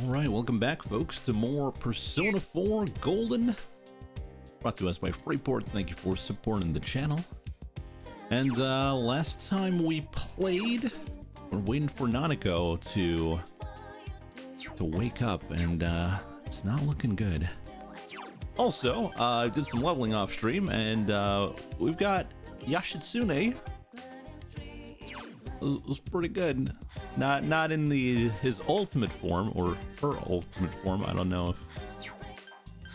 Alright, welcome back folks to more Persona 4 Golden. Brought to us by Freeport. Thank you for supporting the channel. And last time we played, we're waiting for Nanako to wake up, and it's not looking good. Also, I did some leveling off stream, and we've got Yashitsune. It was pretty good. Not in his ultimate form, or her ultimate form. I don't know if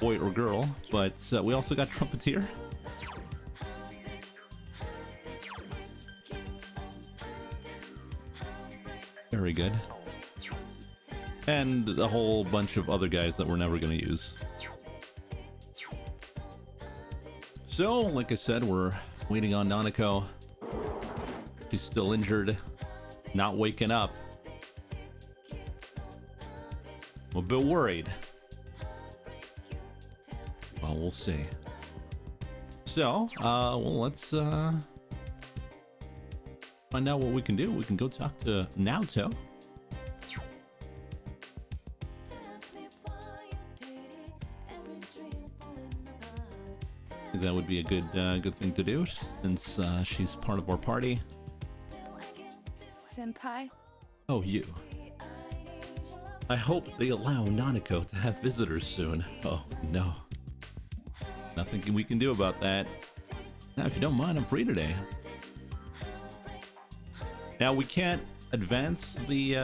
boy or girl, but we also got Trumpeteer. Very good. And a whole bunch of other guys that we're never going to use. So, like I said, we're waiting on Nanako. She's still injured, not waking up. I'm a bit worried. Well, we'll see. So, well, let's find out what we can do. We can go talk to Naoto. I think that would be a good thing to do, since she's part of our party. Senpai? Oh, you. I hope they allow Nanako to have visitors soon. Oh, no. Nothing we can do about that. Now, if you don't mind, I'm free today. Now, we can't advance the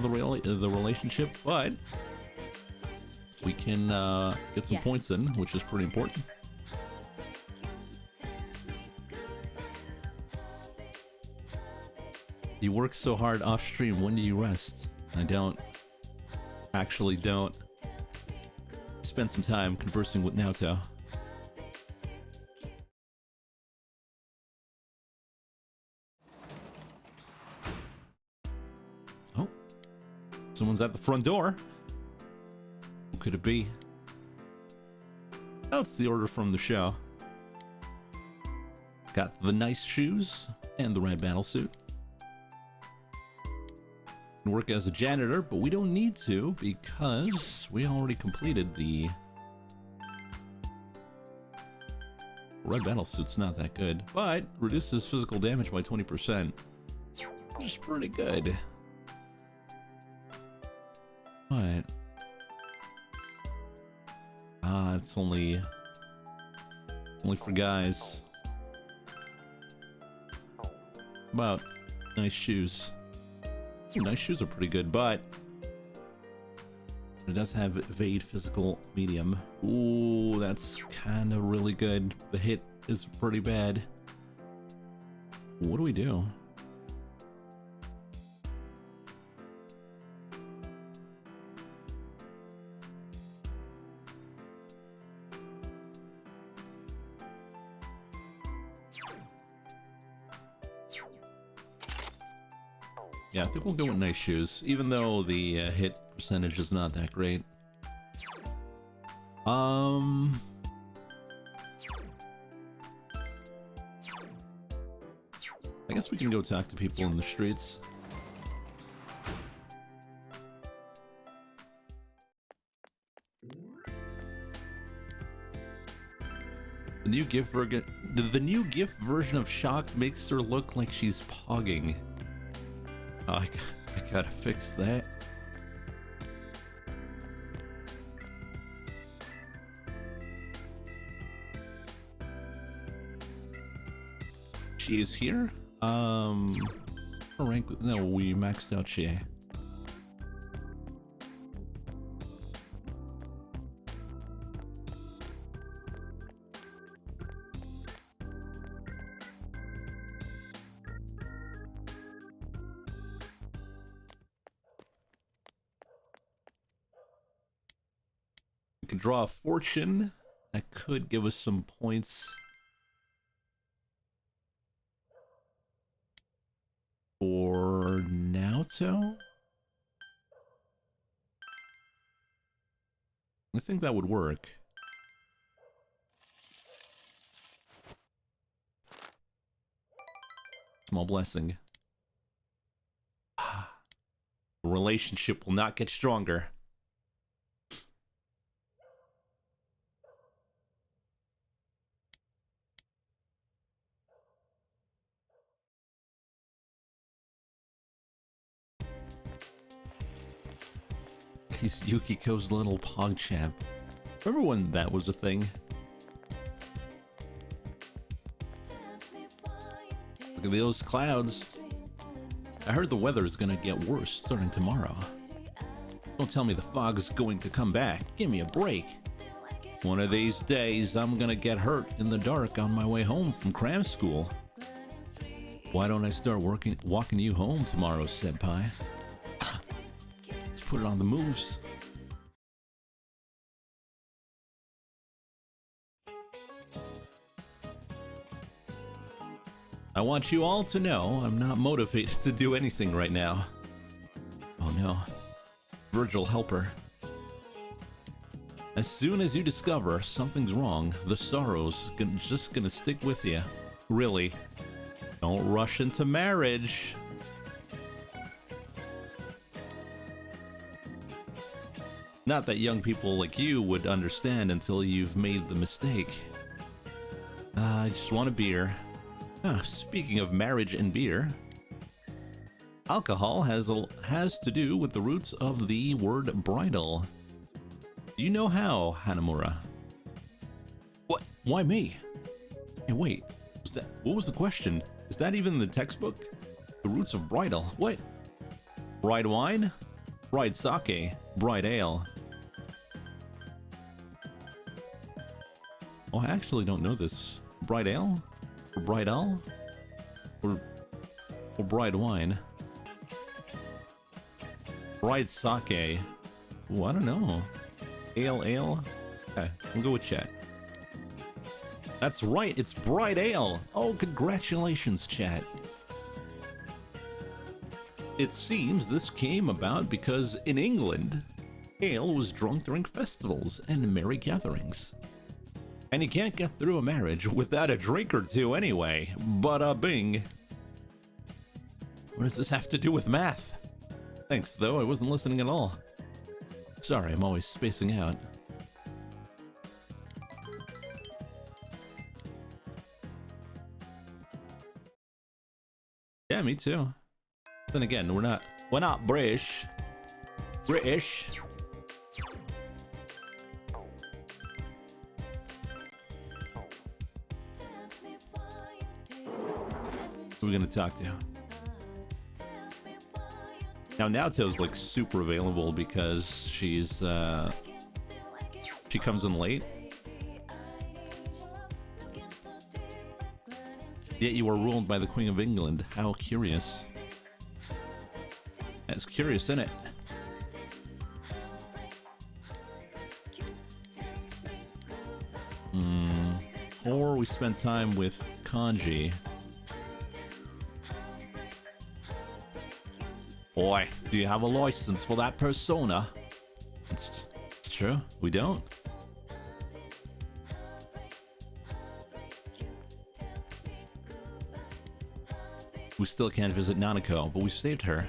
relationship, but we can get some points in, which is pretty important. You work so hard off stream, when do you rest? I don't. Actually don't. Spend some time conversing with Naoto. Oh. Someone's at the front door. Who could it be? Oh, it's the order from the show. Got the nice shoes and the red battle suit. Work as a janitor, but we don't need to because we already completed the red battle suit's not that good, but reduces physical damage by 20%, which is pretty good. But it's only for guys. About nice shoes. Nice shoes are pretty good, but it does have evade physical medium. Ooh, that's kind of really good. The hit is pretty bad. What do we do? Yeah, I think we'll go with nice shoes, even though the hit percentage is not that great. I guess we can go talk to people in the streets. The new GIF version of Shock makes her look like she's pogging. I gotta fix that. She is here. Rank? No, we maxed out she. We can draw a fortune. That could give us some points for Naoto. I think that would work. Small blessing. The relationship will not get stronger. He's Yukiko's little PogChamp. Remember when that was a thing? Look at those clouds. I heard the weather is gonna get worse starting tomorrow. Don't tell me the fog's going to come back. Give me a break. One of these days, I'm gonna get hurt in the dark on my way home from cram school. Why don't I start walking you home tomorrow, senpai? Let's put it on the moves. I want you all to know I'm not motivated to do anything right now. Oh no. Virgil, help her. As soon as you discover something's wrong, the sorrow's just gonna stick with you. Really. Don't rush into marriage. Not that young people like you would understand until you've made the mistake. I just want a beer. Speaking of marriage and beer, alcohol has to do with the roots of the word bridal. Do you know how, Hanamura? What? Why me? Hey, wait. What was the question? Is that even in the textbook? The roots of bridal. What? Bride wine? Bride sake? Bride ale? Oh, I actually don't know this. Bride ale? Or bridal? Or bride wine? Bride sake? Oh, I don't know. Ale? Okay, we'll go with chat. That's right, it's bride ale. Oh, congratulations, chat. It seems this came about because in England, ale was drunk during festivals and merry gatherings. And you can't get through a marriage without a drink or two anyway. Bada bing. What does this have to do with math? Thanks, though, I wasn't listening at all. Sorry, I'm always spacing out. Yeah, me too. Then again, we're not British. British. Who are we gonna talk to? Now Naoto's like super available because she's she comes in late. Yet you are ruled by the Queen of England. How curious. That's curious, isn't it? Or we spend time with Kanji. Boy, do you have a license for that persona? It's true, we don't. We still can't visit Nanako, but we saved her.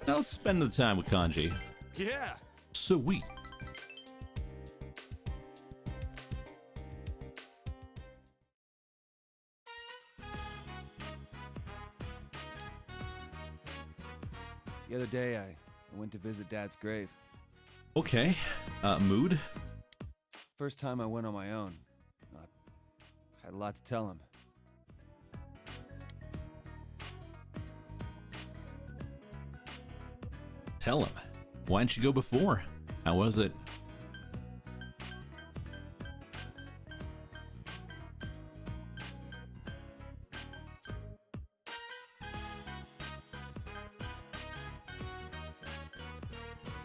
Now let's spend the time with Kanji. Yeah. Sweet. The other day, I went to visit Dad's grave. Okay. Mood? First time I went on my own. I had a lot to tell him. Tell him. Why didn't you go before? How was it?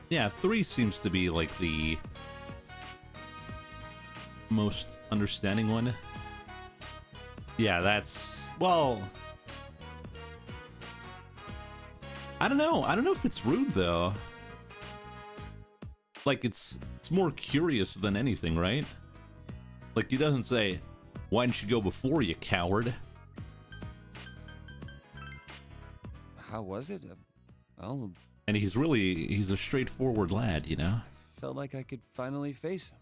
Yeah, 3 seems to be like the most understanding one. Yeah, that's, well, I don't know. I don't know if it's rude though. Like it's more curious than anything, right? Like he doesn't say, "Why didn't you go before, you coward?" How was it? Well, And he's a straightforward lad, you know? felt like I could finally face him.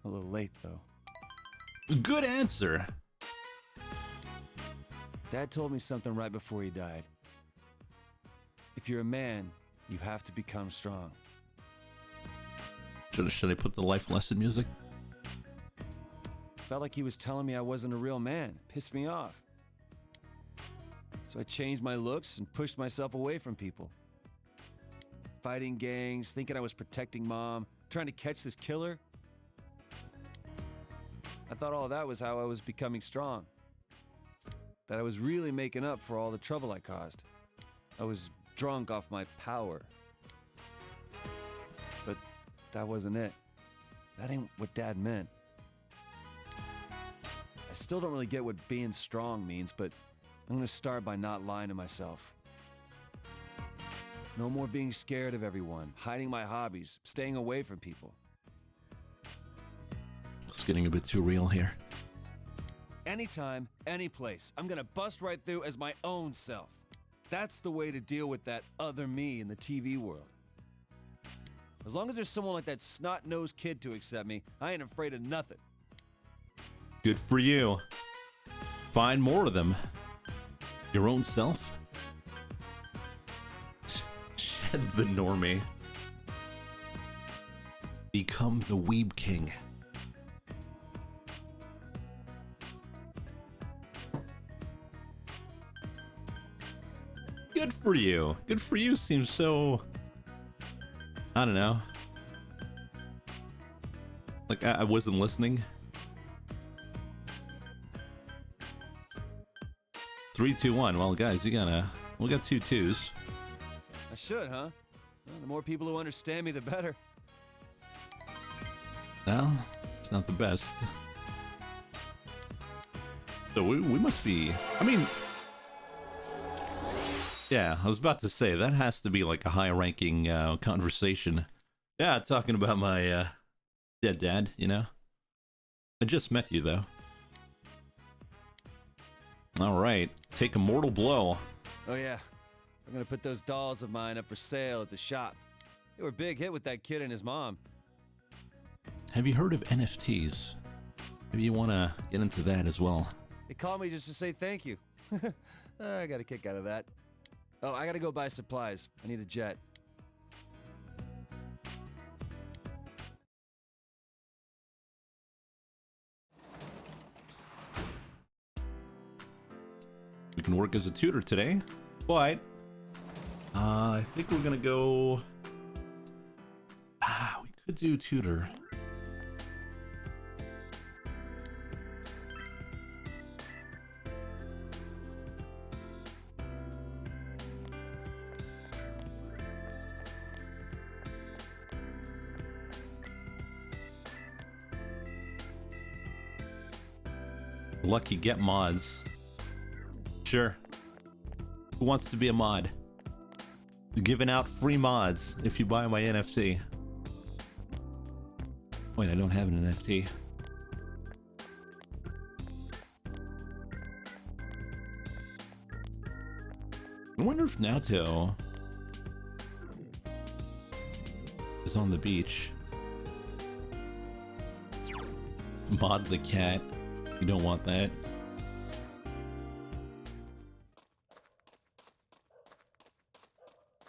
A little late, though. Good answer. Dad told me something right before he died. If you're a man, you have to become strong. Should I put the life lesson music? Felt like he was telling me I wasn't a real man. Pissed me off. So I changed my looks and pushed myself away from people. Fighting gangs, thinking I was protecting Mom, trying to catch this killer. I thought all that was how I was becoming strong. That I was really making up for all the trouble I caused. I was drunk off my power. But that wasn't it. That ain't what Dad meant. I still don't really get what being strong means, but I'm gonna start by not lying to myself. No more being scared of everyone, hiding my hobbies, staying away from people. It's getting a bit too real here. Anytime, any place, I'm gonna bust right through as my own self. That's the way to deal with that other me in the TV world. As long as there's someone like that snot-nosed kid to accept me, I ain't afraid of nothing. Good for you. Find more of them. Your own self. Shed the normie. Become the weeb king. Good for you. Good for you seems so... I don't know. Like I wasn't listening. 3, 2, 1. Well, guys, we got 2 2s. I should, huh? Well, the more people who understand me, the better. Well, it's not the best. So we must be... I mean... Yeah, I was about to say, that has to be like a high-ranking conversation. Yeah, talking about my dead dad, you know? I just met you, though. Alright, take a mortal blow. Oh yeah, I'm gonna put those dolls of mine up for sale at the shop. They were a big hit with that kid and his mom. Have you heard of NFTs? Maybe you want to get into that as well. They called me just to say thank you. I got a kick out of that. Oh, I gotta go buy supplies. I need a jet. We can work as a tutor today, but I think we're gonna go... we could do tutor. Lucky get mods. Sure. Who wants to be a mod? Giving out free mods if you buy my NFT. Wait, I don't have an NFT. I wonder if Naoto is on the beach. Mod the cat. You don't want that.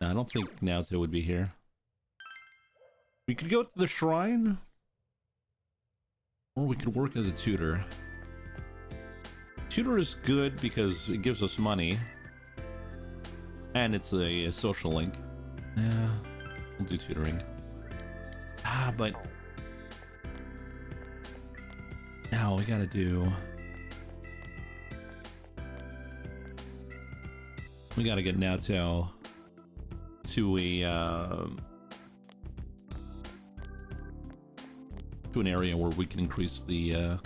No, I don't think Naoto would be here. We could go to the shrine, or we could work as a tutor. Tutor is good because it gives us money, and it's a social link. Yeah, we'll do tutoring. But now we gotta do... We gotta get Naoto to an area where we can increase the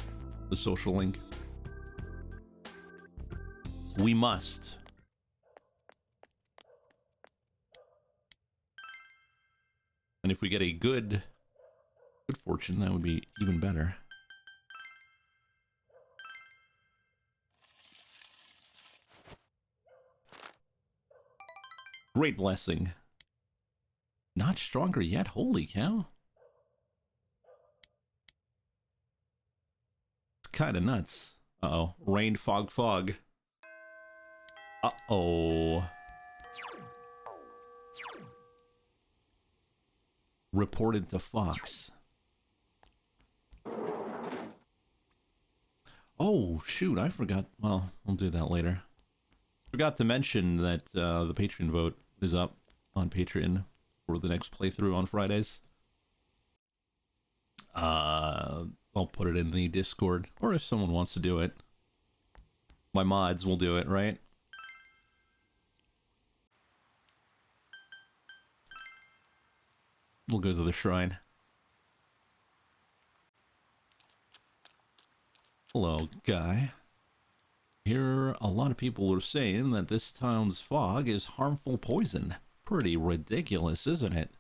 social link. We must. And if we get a good fortune, that would be even better. Great blessing. Not stronger yet? Holy cow. It's kind of nuts. Uh-oh. Rain, fog, fog. Uh-oh. reported to Fox. Oh, shoot, I forgot. Well, I'll do that later. Forgot to mention that the Patreon vote is up on Patreon for the next playthrough on Fridays. I'll put it in the Discord, or if someone wants to do it, my mods will do it, right? We'll go to the shrine. Hello, guy. Here, a lot of people are saying that this town's fog is harmful poison. Pretty ridiculous, isn't it?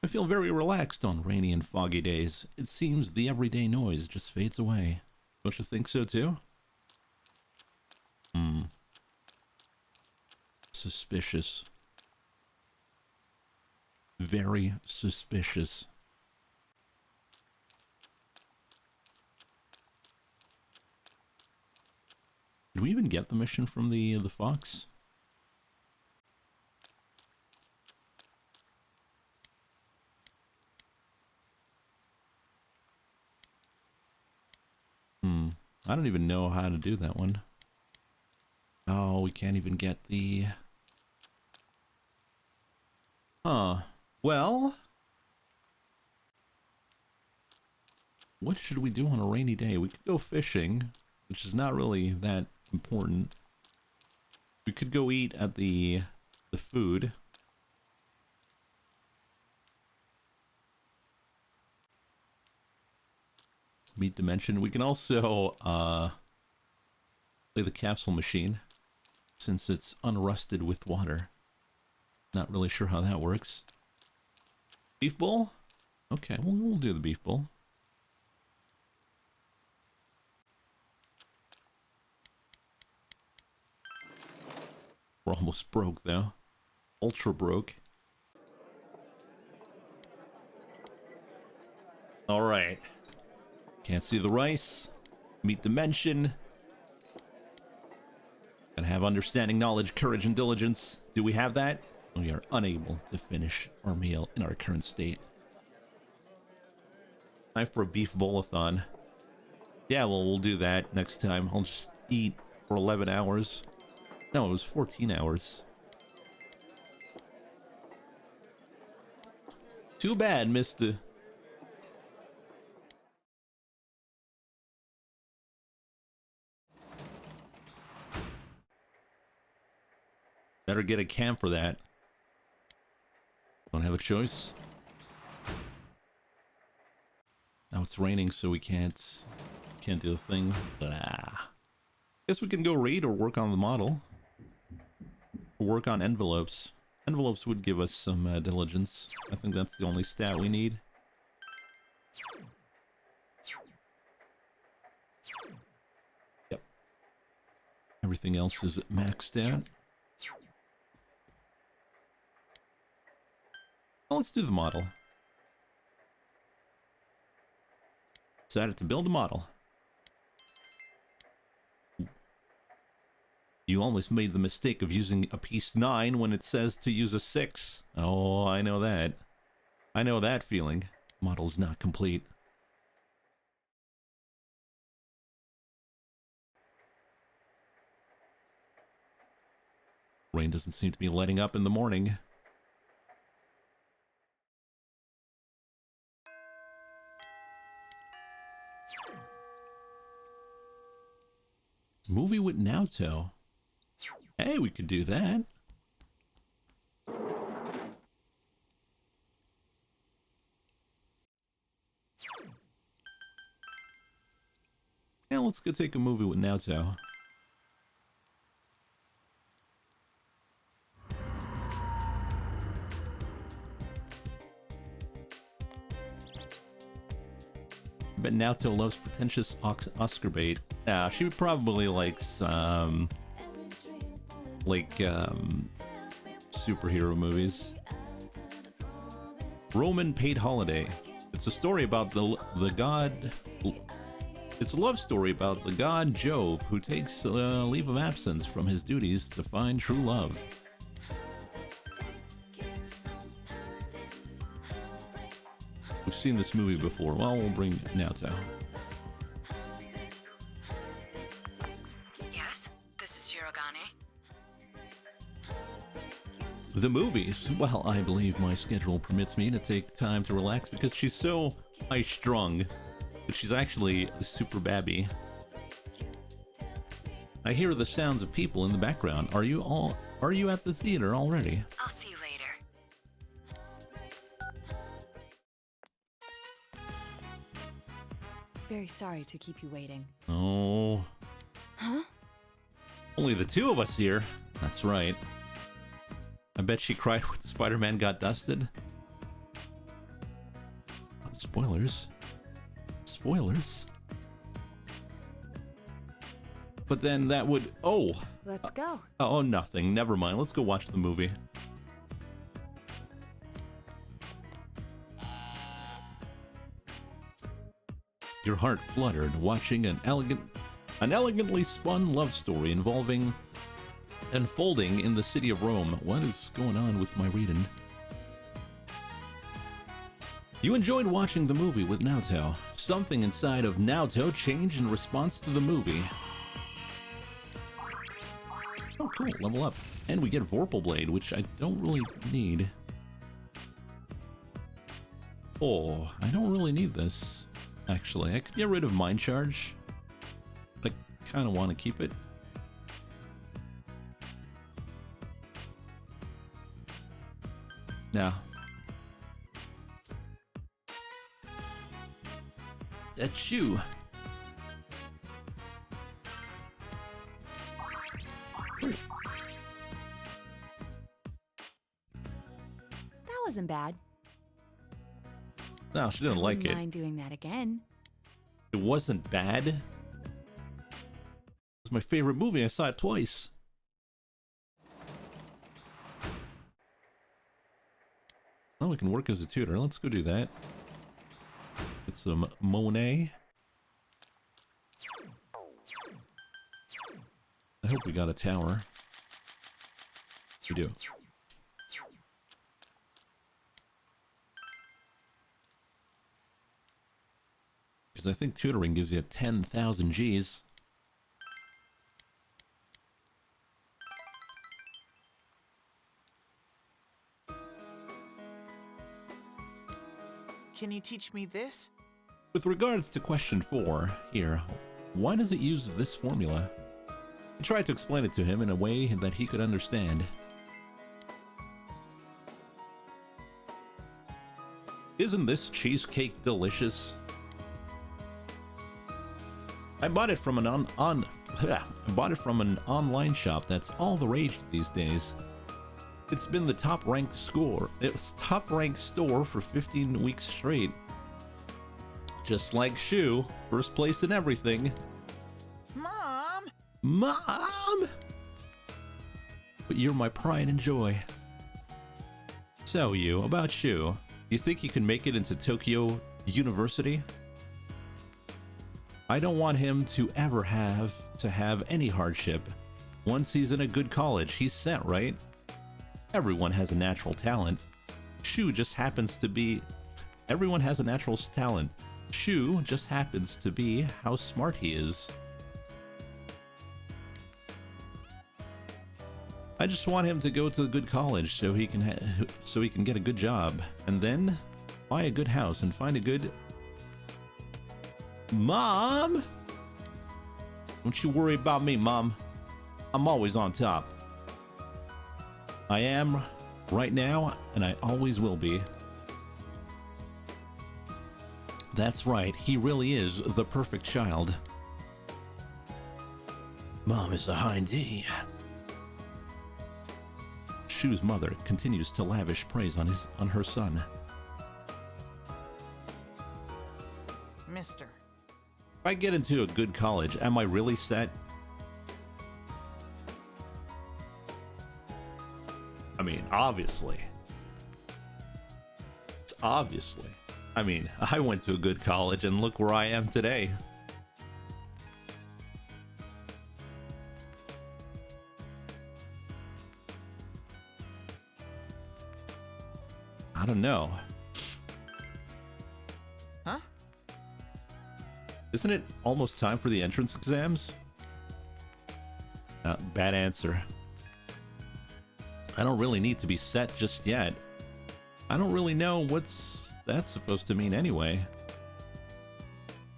I feel very relaxed on rainy and foggy days. It seems the everyday noise just fades away. Don't you think so too? Suspicious. Very suspicious. Did we even get the mission from the fox? I don't even know how to do that one. Oh, we can't even get the... Huh. Well... What should we do on a rainy day? We could go fishing, which is not really that important. We could go eat at the food. Meat Dimension. We can also play the capsule machine, since it's unrusted with water. Not really sure how that works. Beef bowl? Okay, we'll do the beef bowl. We're almost broke though. Ultra broke. Alright. Can't see the rice. Meat Dimension. Gotta have understanding, knowledge, courage, and diligence. Do we have that? We are unable to finish our meal in our current state. Time for a beef bowl-a-thon. Yeah, well, we'll do that next time. I'll just eat for 11 hours. No, it was 14 hours. Too bad, mister. Better get a cam for that. Don't have a choice. Now it's raining, so we can't do the thing. But guess we can go read or work on the model. Or work on envelopes. Envelopes would give us some diligence. I think that's the only stat we need. Yep. Everything else is maxed out. Well, let's do the model. Decided to build a model. You almost made the mistake of using a piece 9 when it says to use a 6. Oh, I know that. I know that feeling. Model's not complete. Rain doesn't seem to be letting up in the morning. Movie with Naoto. Hey, we could do that. Yeah, let's go take a movie with Naoto. But Naoto loves pretentious Oscar bait. Yeah, she probably likes, superhero movies. Roman Paid Holiday. It's a story about the god... It's a love story about the god Jove, who takes leave of absence from his duties to find true love. We've seen this movie before. Well, we'll bring Naoto. Yes, this is Shirogane. The movies. Well, I believe my schedule permits me to take time to relax because she's so high-strung, but she's actually super babby. I hear the sounds of people in the background. Are you at the theater already? I'll see you later. Very sorry to keep you waiting. Oh. Huh? Only the two of us here. That's right. I bet she cried when Spider-Man got dusted. Spoilers. Spoilers. But then that would... Oh! Let's go. Oh, nothing. Never mind. Let's go watch the movie. Your heart fluttered watching an elegantly spun love story unfolding in the city of Rome. What is going on with my reading? You enjoyed watching the movie with Naoto. Something inside of Naoto changed in response to the movie. Oh, cool. Level up. And we get Vorpal Blade, which I don't really need. Oh, I don't really need this. Actually, I could get rid of Mind Charge. But I kind of want to keep it. Yeah. That's you. That wasn't bad. No, she didn't like it. Mind doing that again? It wasn't bad. It was my favorite movie. I saw it twice. Well, we can work as a tutor. Let's go do that. Get some Monet. I hope we got a tower. We do. Because I think tutoring gives you 10,000 Gs. Can you teach me this? With regards to question 4, here, why does it use this formula? I tried to explain it to him in a way that he could understand. Isn't this cheesecake delicious? I bought it from an online shop that's all the rage these days. It's been the top-ranked store for 15 weeks straight. Just like Shu, first place in everything. Mom! Mom! But you're my pride and joy. So about Shu, you think you can make it into Tokyo University? I don't want him to ever have any hardship. Once he's in a good college, he's set, right? Everyone has a natural talent. Shu just happens to be... Everyone has a natural talent. Shu just happens to be how smart he is. I just want him to go to a good college so he can get a good job, and then buy a good house and find a good... Mom! Don't you worry about me, Mom. I'm always on top. I am right now, and I always will be. That's right, he really is the perfect child. Mom is a hindy. Shu's mother continues to lavish praise on her son. Mister. If I get into a good college, am I really set? I mean, obviously. Obviously. I mean, I went to a good college and look where I am today. I don't know. Isn't it almost time for the entrance exams? Bad answer. I don't really need to be set just yet. I don't really know what's that's supposed to mean anyway.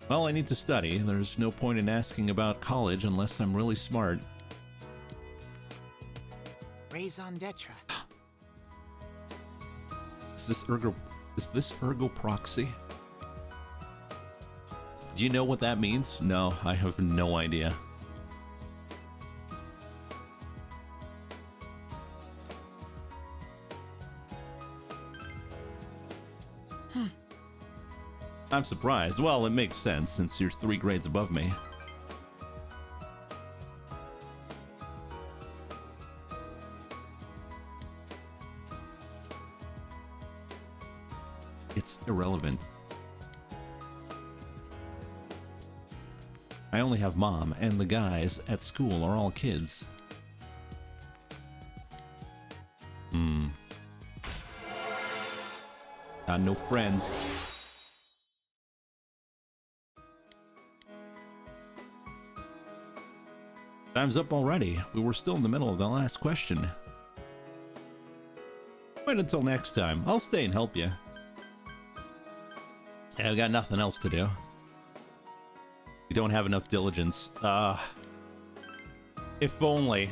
Well, I need to study. There's no point in asking about college unless I'm really smart. Raison d'etre. Is this ergo proxy? Do you know what that means? No, I have no idea. I'm surprised. Well, it makes sense since you're 3 grades above me. It's irrelevant. I only have mom, and the guys at school are all kids. Got no friends. Time's up already. We were still in the middle of the last question. Wait until next time. I'll stay and help you. Yeah, I've got nothing else to do. We don't have enough diligence. If only.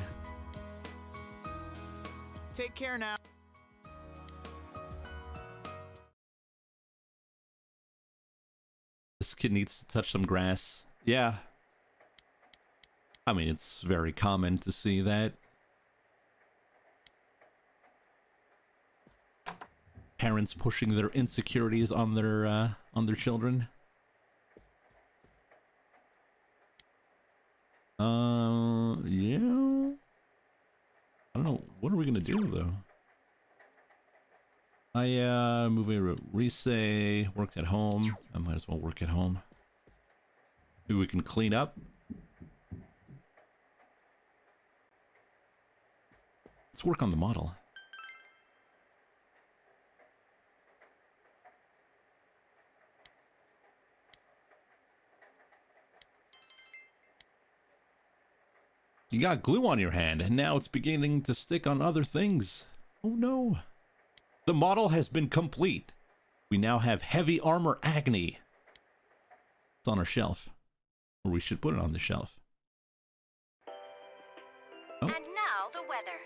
Take care now. This kid needs to touch some grass. Yeah. I mean, it's very common to see that. Parents pushing their insecurities on their children. Yeah. I don't know. What are we gonna do though? Movie Resay, worked at home. I might as well work at home. Maybe we can clean up. Let's work on the model. You got glue on your hand, and now it's beginning to stick on other things. Oh no. The model has been complete. We now have heavy armor Agni. It's on our shelf. Or we should put it on the shelf. Oh. And now the weather.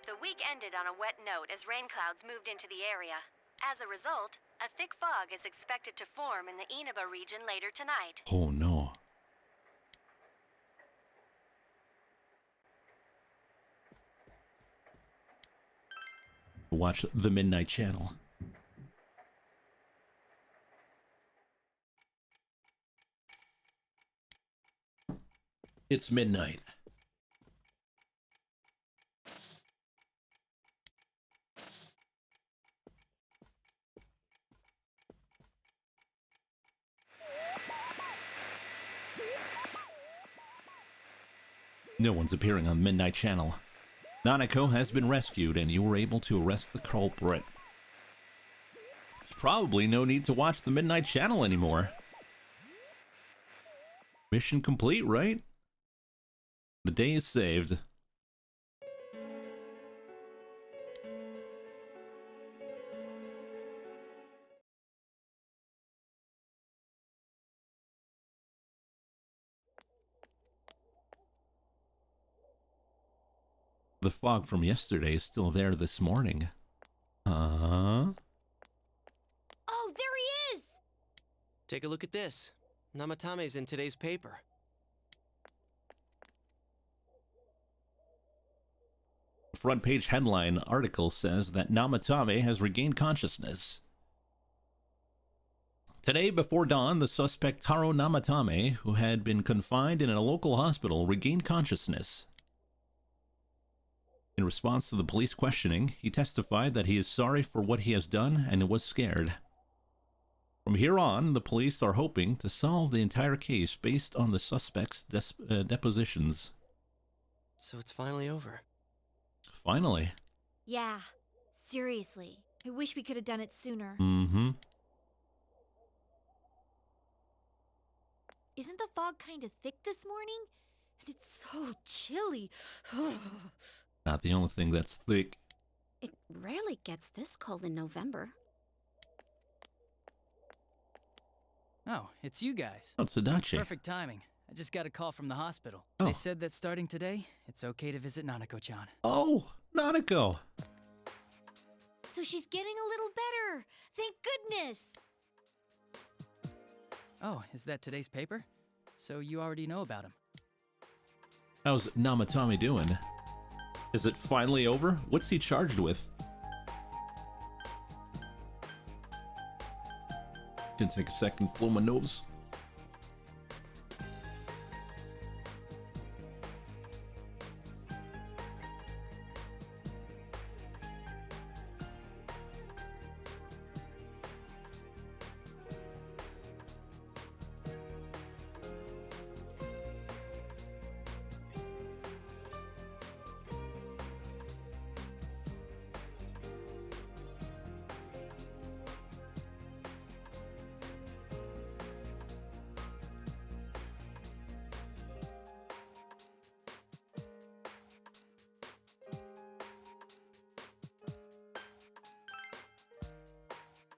The week ended on a wet note as rain clouds moved into the area. As a result, a thick fog is expected to form in the Inaba region later tonight. Oh no. Watch the Midnight Channel. It's midnight. No one's appearing on Midnight Channel. Nanako has been rescued and you were able to arrest the culprit. There's probably no need to watch the Midnight Channel anymore. Mission complete, right? The day is saved. The fog from yesterday is still there this morning. Oh, there he is! Take a look at this. Namatame's in today's paper. The front page headline article says that Namatame has regained consciousness. Today before dawn, the suspect Taro Namatame, who had been confined in a local hospital, regained consciousness. In response to the police questioning, he testified that he is sorry for what he has done and was scared. From here on, the police are hoping to solve the entire case based on the suspect's depositions. So it's finally over. Finally. Yeah, seriously. I wish we could have done it sooner. Mm-hmm. Isn't the fog kind of thick this morning? And it's so chilly. Not the only thing that's thick. It rarely gets this cold in November. Oh, it's you guys. Oh, it's Adachi. Perfect timing. I just got a call from the hospital. Oh. They said that starting today, it's okay to visit Nanako-chan. Oh, Nanako. So she's getting a little better. Thank goodness. Oh, is that today's paper? So you already know about him. How's Namatame doing? Is it finally over? What's he charged with? Gonna take a second, blow my nose.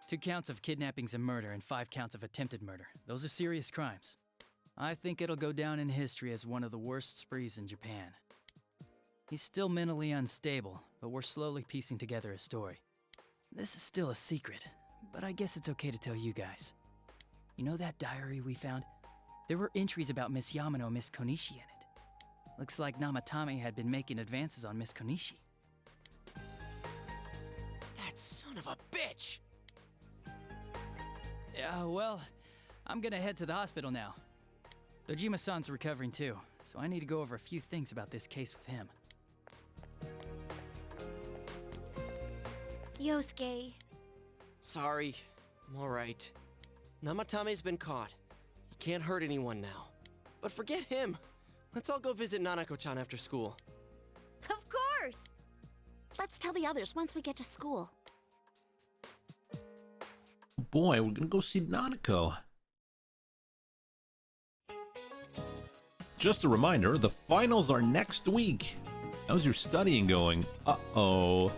Two counts of kidnappings and murder and 5 counts of attempted murder. Those are serious crimes. I think it'll go down in history as one of the worst sprees in Japan. He's still mentally unstable, but we're slowly piecing together a story. This is still a secret, but I guess it's okay to tell you guys. You know that diary we found? There were entries about Miss Yamano and Miss Konishi in it. Looks like Namatame had been making advances on Miss Konishi. That son of a bitch! Yeah, well, I'm gonna head to the hospital now. Dojima-san's recovering too, so I need to go over a few things about this case with him. Yosuke. Sorry. I'm alright. Namatame's been caught. He can't hurt anyone now. But forget him. Let's all go visit Nanako-chan after school. Of course! Let's tell the others once we get to school. Boy, we're gonna go see Nanako. Just a reminder, the finals are next week. How's your studying going? Uh-oh.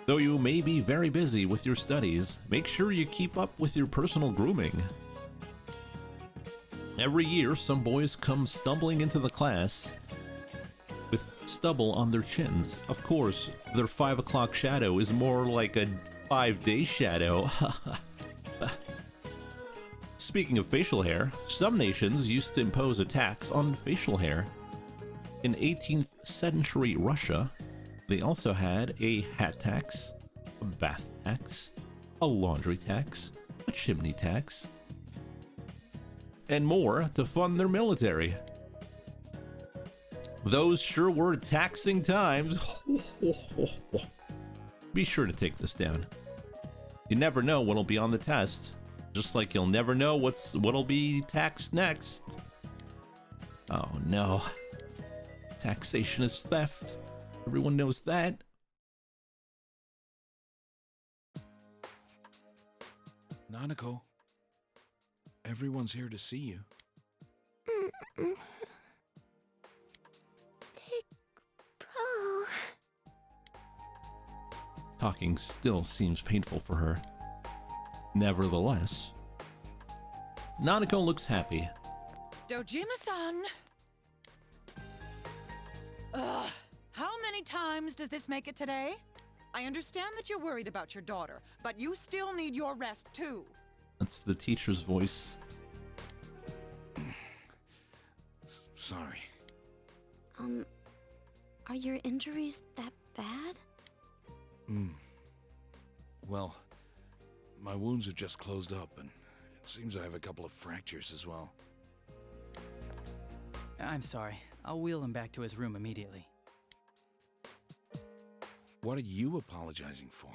Though you may be very busy with your studies, make sure you keep up with your personal grooming. Every year, some boys come stumbling into the class with stubble on their chins. Of course, their 5 o'clock shadow is more like a 5-day shadow. Speaking of facial hair, some nations used to impose a tax on facial hair. In 18th century Russia, they also had a hat tax, a bath tax, a laundry tax, a chimney tax, and more to fund their military. Those sure were taxing times. Be sure to take this down. You never know what'll be on the test, just like you'll never know what'll be taxed next. Oh no. Taxation is theft. Everyone knows that. Nanako, everyone's here to see you. Big bro. Talking still seems painful for her. Nevertheless, Nanako looks happy. Dojima-san! Ugh, how many times does this make it today? I understand that you're worried about your daughter, but you still need your rest too. That's the teacher's voice. Sorry. Are your injuries that bad? Well, my wounds are just closed up, and it seems I have a couple of fractures as well. I'm sorry. I'll wheel him back to his room immediately. What are you apologizing for?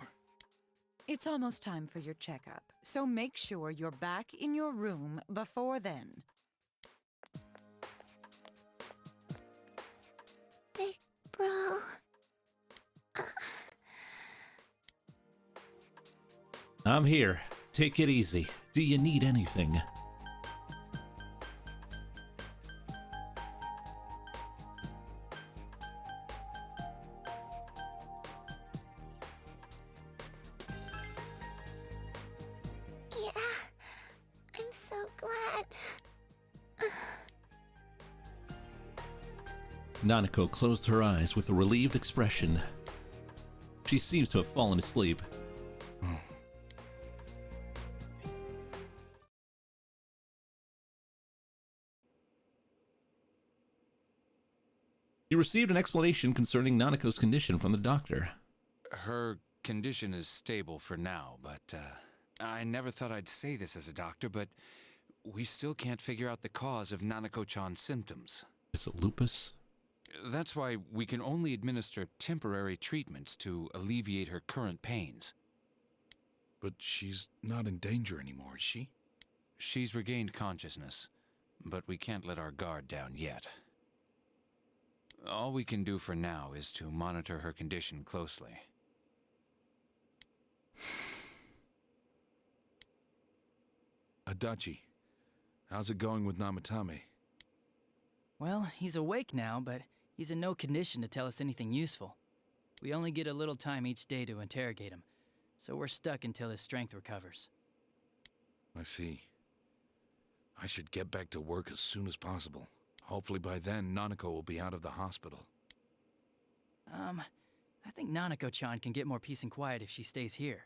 It's almost time for your checkup, so make sure you're back in your room before then. Big bro. I'm here. Take it easy. Do you need anything? Nanako closed her eyes with a relieved expression. She seems to have fallen asleep. You received an explanation concerning Nanako's condition from the doctor. Her condition is stable for now, but I never thought I'd say this as a doctor, but we still can't figure out the cause of Nanako-chan's symptoms. Is it lupus? That's why we can only administer temporary treatments to alleviate her current pains. But she's not in danger anymore, is she? She's regained consciousness, but we can't let our guard down yet. All we can do for now is to monitor her condition closely. Adachi, how's it going with Namatame? Well, he's awake now, but he's in no condition to tell us anything useful. We only get a little time each day to interrogate him, so we're stuck until his strength recovers. I see. I should get back to work as soon as possible. Hopefully by then, Nanako will be out of the hospital. I think Nanako-chan can get more peace and quiet if she stays here.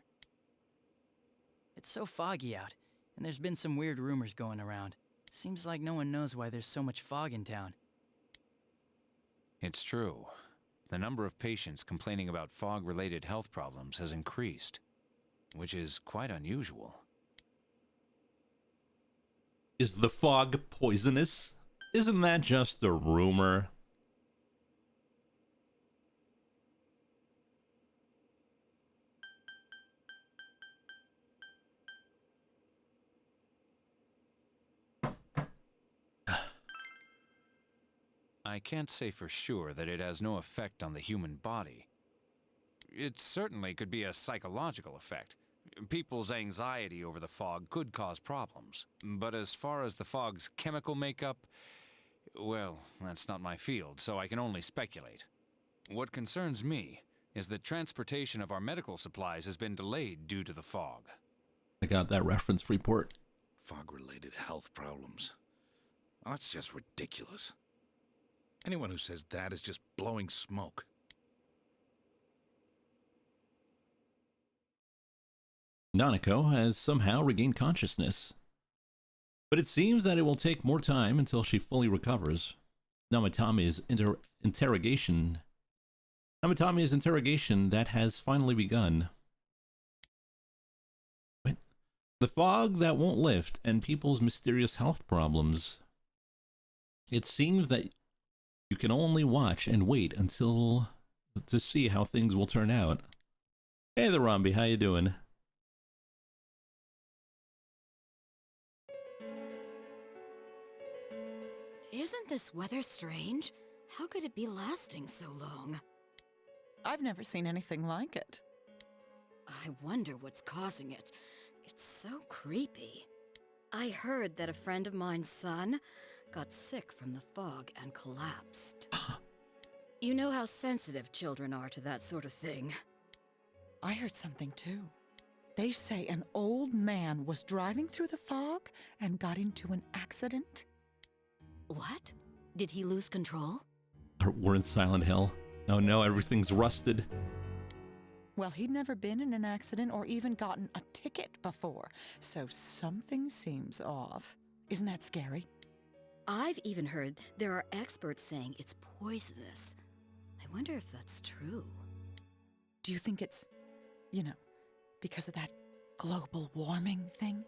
It's so foggy out, and there's been some weird rumors going around. Seems like no one knows why there's so much fog in town. It's true. The number of patients complaining about fog-related health problems has increased, which is quite unusual. Is the fog poisonous? Isn't that just a rumor? I can't say for sure that it has no effect on the human body. It certainly could be a psychological effect. People's anxiety over the fog could cause problems. But as far as the fog's chemical makeup, well, that's not my field, so I can only speculate. What concerns me is that transportation of our medical supplies has been delayed due to the fog. I got that reference report. Fog-related health problems. Well, that's just ridiculous. Anyone who says that is just blowing smoke. Nanako has somehow regained consciousness. But it seems that it will take more time until she fully recovers. Namatame's interrogation that has finally begun. Wait. The fog that won't lift and people's mysterious health problems. It seems that you can only watch and wait until to see how things will turn out. Hey there, Romby, how you doing? Isn't this weather strange? How could it be lasting so long? I've never seen anything like it. I wonder what's causing it. It's so creepy. I heard that a friend of mine's son got sick from the fog and collapsed. You know how sensitive children are to that sort of thing. I heard something too. They say an old man was driving through the fog and got into an accident. What? Did he lose control? We're in Silent Hill. Oh no, everything's rusted. Well, he'd never been in an accident or even gotten a ticket before, so something seems off. Isn't that scary? I've even heard there are experts saying it's poisonous. I wonder if that's true. Do you think it's, because of that global warming thing?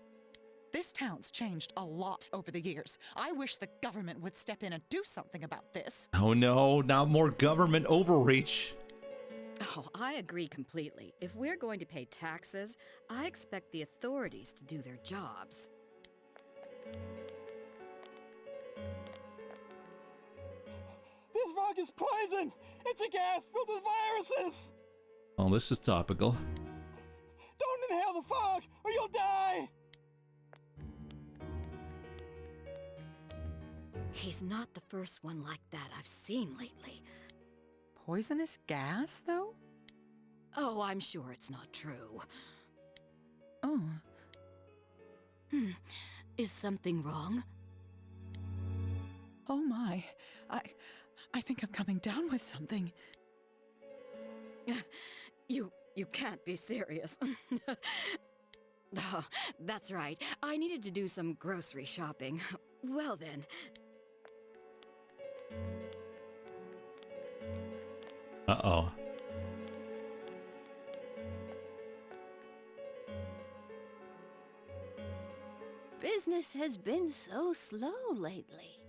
This town's changed a lot over the years. I wish the government would step in and do something about this. Oh no, not more government overreach. Oh, I agree completely. If we're going to pay taxes, I expect the authorities to do their jobs. This fog is poison! It's a gas filled with viruses! Oh, this is topical. Don't inhale the fog, or you'll die! He's not the first one like that I've seen lately. Poisonous gas, though? Oh, I'm sure it's not true. Oh. Is something wrong? Oh my. I think I'm coming down with something. You can't be serious. Oh, that's right. I needed to do some grocery shopping. Well then. Uh-oh. Business has been so slow lately.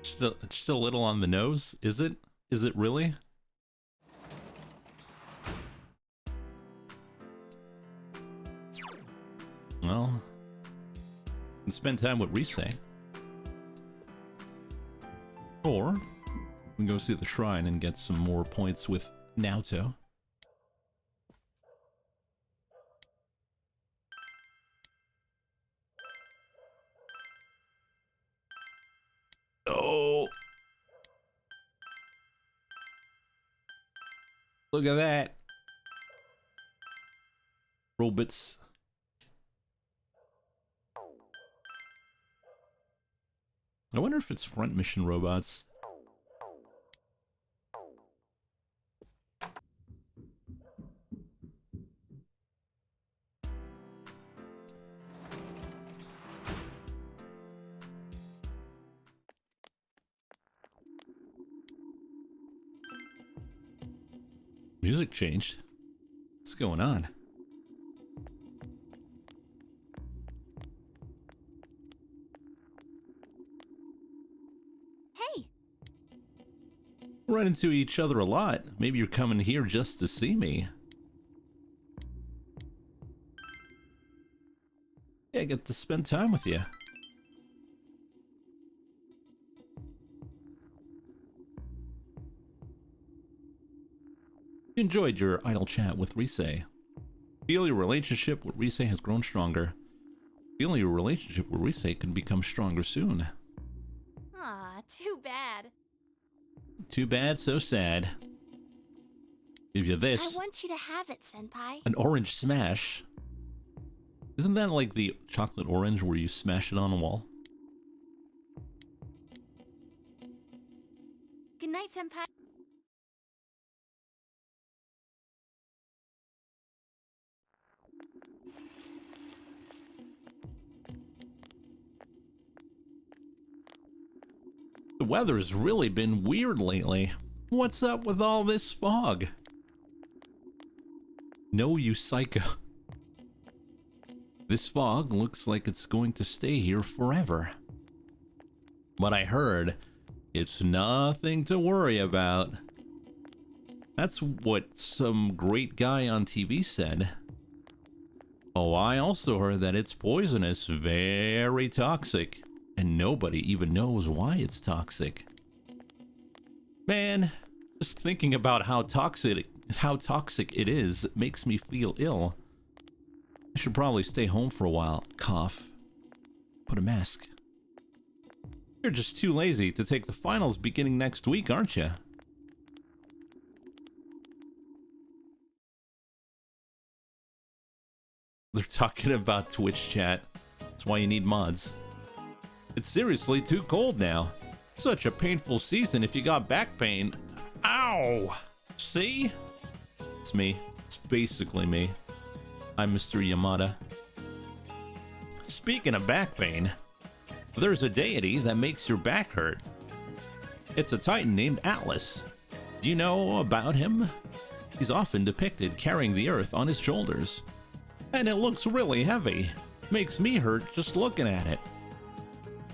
Still a little on the nose, is it? Is it really? Well, you can spend time with Rise. Or we can go see the shrine and get some more points with Naoto. Oh! Look at that! Robots. I wonder if it's front mission robots. Music changed. What's going on? Hey! Run into each other a lot. Maybe you're coming here just to see me. Yeah, I get to spend time with you. You enjoyed your idle chat with Rise. Feel your relationship with Rise has grown stronger. Feel your relationship with Rise can become stronger soon. Aw, too bad. Too bad, so sad. Give you this. I want you to have it, Senpai. An orange smash. Isn't that like the chocolate orange where you smash it on a wall? Good night, Senpai. The weather's really been weird lately. What's up with all this fog? No, you psycho. This fog looks like it's going to stay here forever. But I heard it's nothing to worry about. That's what some great guy on TV said. Oh, I also heard that it's poisonous, very toxic, and nobody even knows why it's toxic. Man, just thinking about how toxic it is makes me feel ill. I should probably stay home for a while. Cough. Put a mask. You're just too lazy to take the finals beginning next week, aren't you? They're talking about Twitch chat. That's why you need mods. It's seriously too cold now. Such a painful season if you got back pain. Ow! See? It's me. It's basically me. I'm Mr. Yamada. Speaking of back pain, there's a deity that makes your back hurt. It's a titan named Atlus. Do you know about him? He's often depicted carrying the earth on his shoulders. And it looks really heavy. Makes me hurt just looking at it.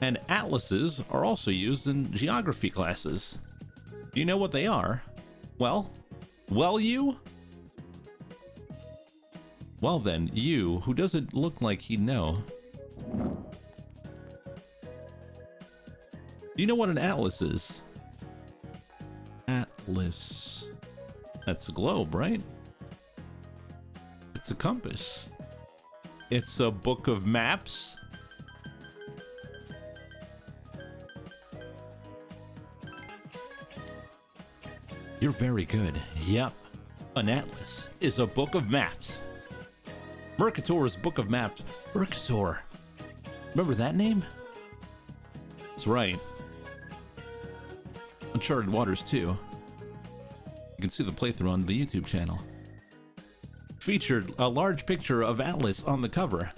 And atlases are also used in geography classes. Do you know what they are? Well, you? Well then, you, who doesn't look like he'd know. Do you know what an atlas is? Atlas. That's a globe, right? It's a compass. It's a book of maps. You're very good. Yep. An atlas is a book of maps. Mercator's Book of Maps. Mercator. Remember that name? That's right. Uncharted Waters 2. You can see the playthrough on the YouTube channel. Featured a large picture of Atlus on the cover.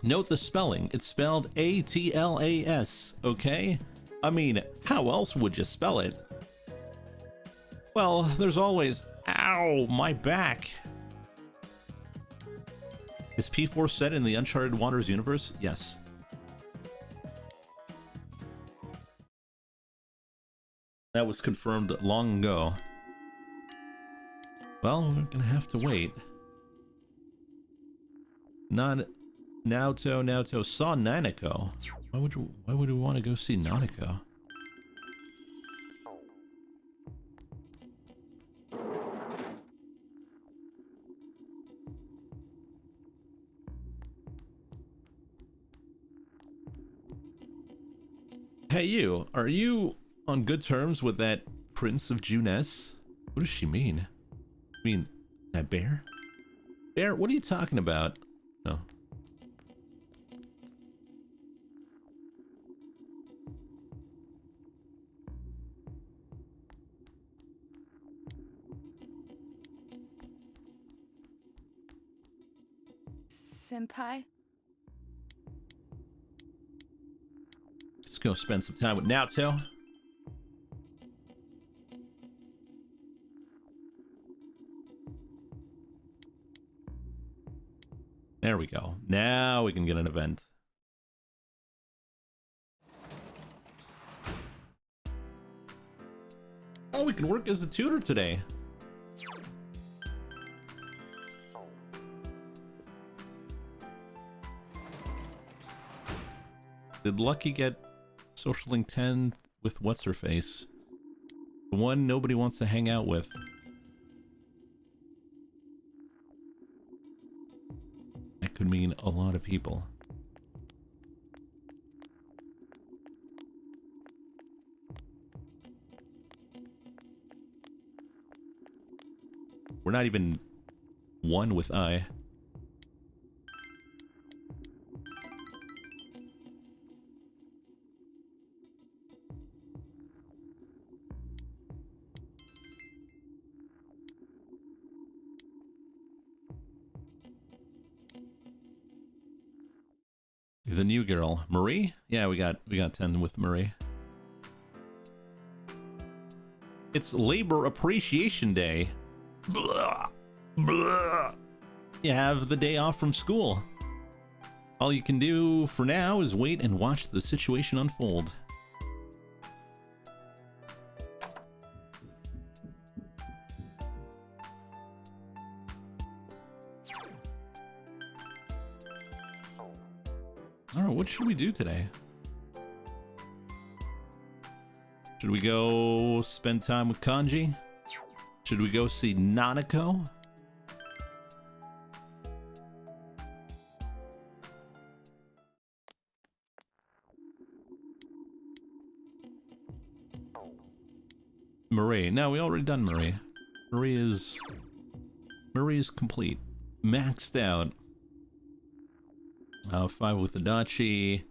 Note the spelling. It's spelled A-T-L-A-S, okay? I mean, how else would you spell it? Well, there's always... Ow, my back. Is P4 set in the Uncharted Waters universe? Yes. That was confirmed long ago. Well, we're gonna have to wait. Naoto saw Nanako. Why would we want to go see Nanako? Hey you, are you on good terms with that Prince of Juness? What does she mean? I mean, that bear? Bear, what are you talking about? Oh. Senpai? Let's go spend some time with Naoto. There we go. Now we can get an event. Oh, we can work as a tutor today. Did Lucky get Social Link 10 with what's-her-face? The one nobody wants to hang out with. That could mean a lot of people. We're not even one with I. The new girl, Marie? Yeah, we got 10 with Marie. It's Labor Appreciation Day. Blah, blah. You have the day off from school. All you can do for now is wait and watch the situation unfold. Alright, what should we do today? Should we go spend time with Kanji? Should we go see Nanako? Marie. No, we already done Marie. Marie is complete. Maxed out. 5 with Adachi.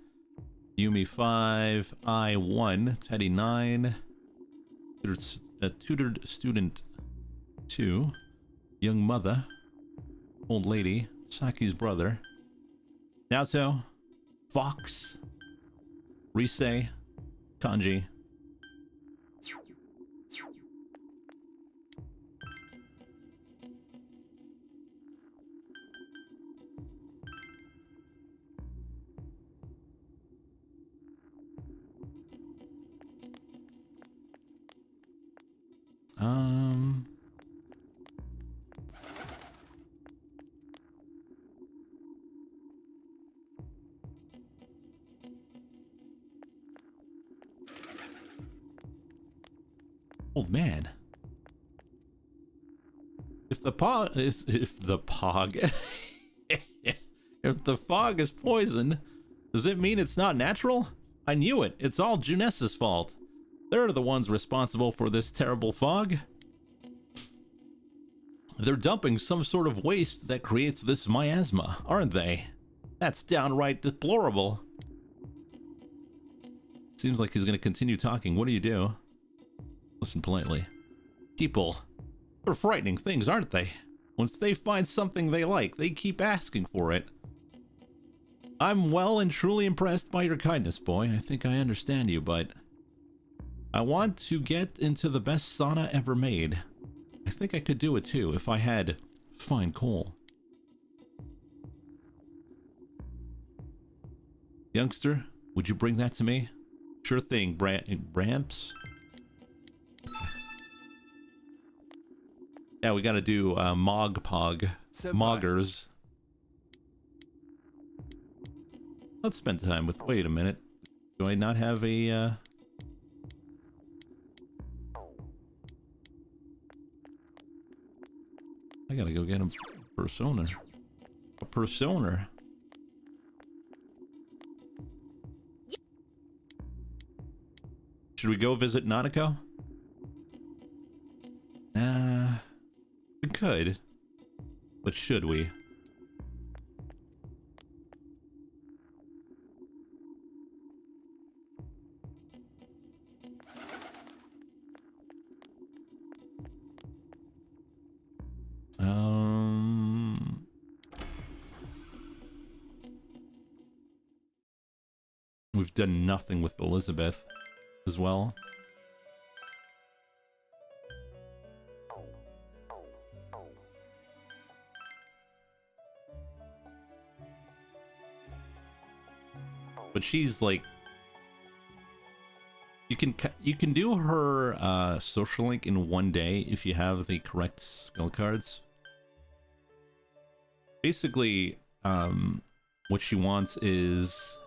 Yumi 5. I 1. Teddy 9. Tutored student 2. Young mother. Old lady. Saki's brother. Naoto. Fox. Rise. Kanji. Old man. If the fog is poison, does it mean it's not natural? I knew it. It's all Junessa's fault. They're the ones responsible for this terrible fog. They're dumping some sort of waste that creates this miasma, aren't they? That's downright deplorable. Seems like he's going to continue talking. What do you do? Listen politely. People are frightening things, aren't they? Once they find something they like, they keep asking for it. I'm well and truly impressed by your kindness, boy. I think I understand you, but I want to get into the best sauna ever made. I think I could do it too if I had fine coal. Youngster, would you bring that to me? Sure thing, Bramps. Yeah, we gotta do Mogpog. Moggers. Let's spend time with... Wait a minute. Do I not have a... I gotta go get a persona. A persona. Should we go visit Nanako? We could. But should we? We've done nothing with Elizabeth as well. But she's like, you can do her social link in one day if you have the correct skill cards. Basically, what she wants is,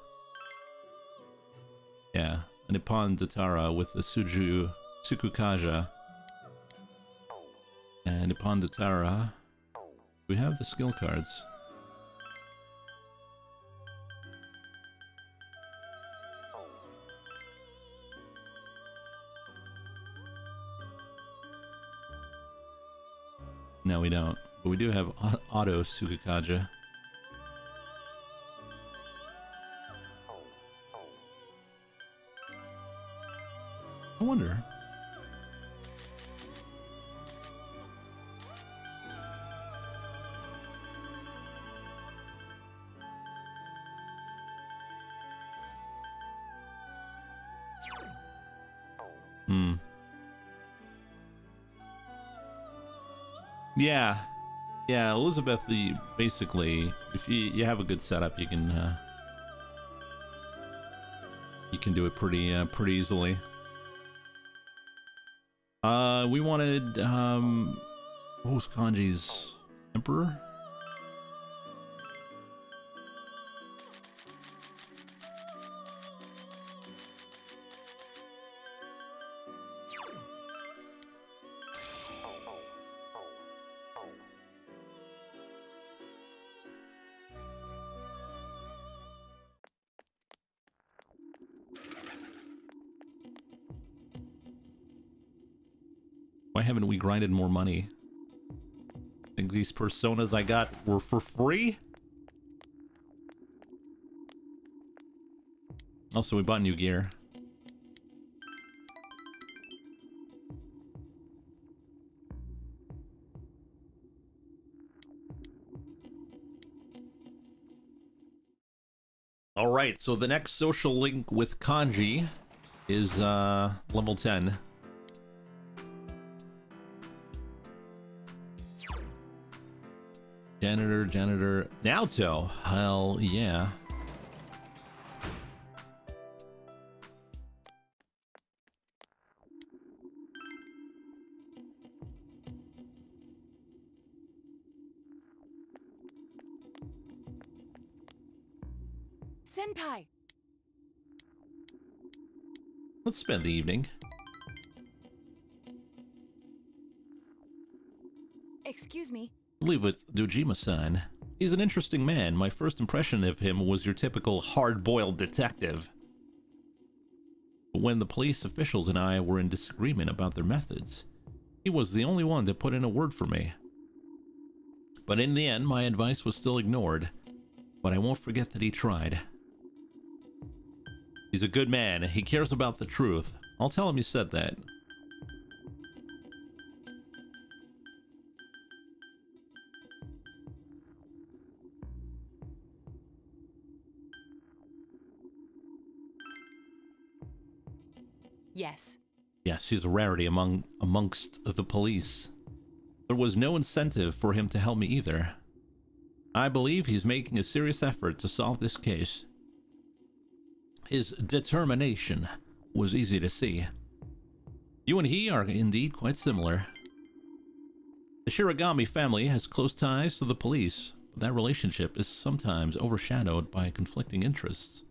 yeah, a Nippon Datara with the Sukukaja. And Nippon Datara, we have the skill cards. No, we don't. But we do have Auto Sukukaja. I wonder. Yeah. Yeah, Elizabeth, basically, if you have a good setup, you can do it pretty easily. We wanted, what was Kanji's Emperor? Why haven't we grinded more money? I think these personas I got were for free? Also, we bought new gear. Alright, so the next social link with Kanji is level 10. Janitor, Naoto. Hell yeah. Senpai! Let's spend the evening. Excuse me. Leave with Dojima-san. He's an interesting man. My first impression of him was your typical hard-boiled detective. But when the police officials and I were in disagreement about their methods, he was the only one to put in a word for me. But in the end, my advice was still ignored. But I won't forget that he tried. He's a good man. He cares about the truth. I'll tell him you said that. Yes. Yes, he's a rarity amongst the police. There was no incentive for him to help me either. I believe he's making a serious effort to solve this case. His determination was easy to see. You and he are indeed quite similar. The Shiragami family has close ties to the police, but that relationship is sometimes overshadowed by conflicting interests.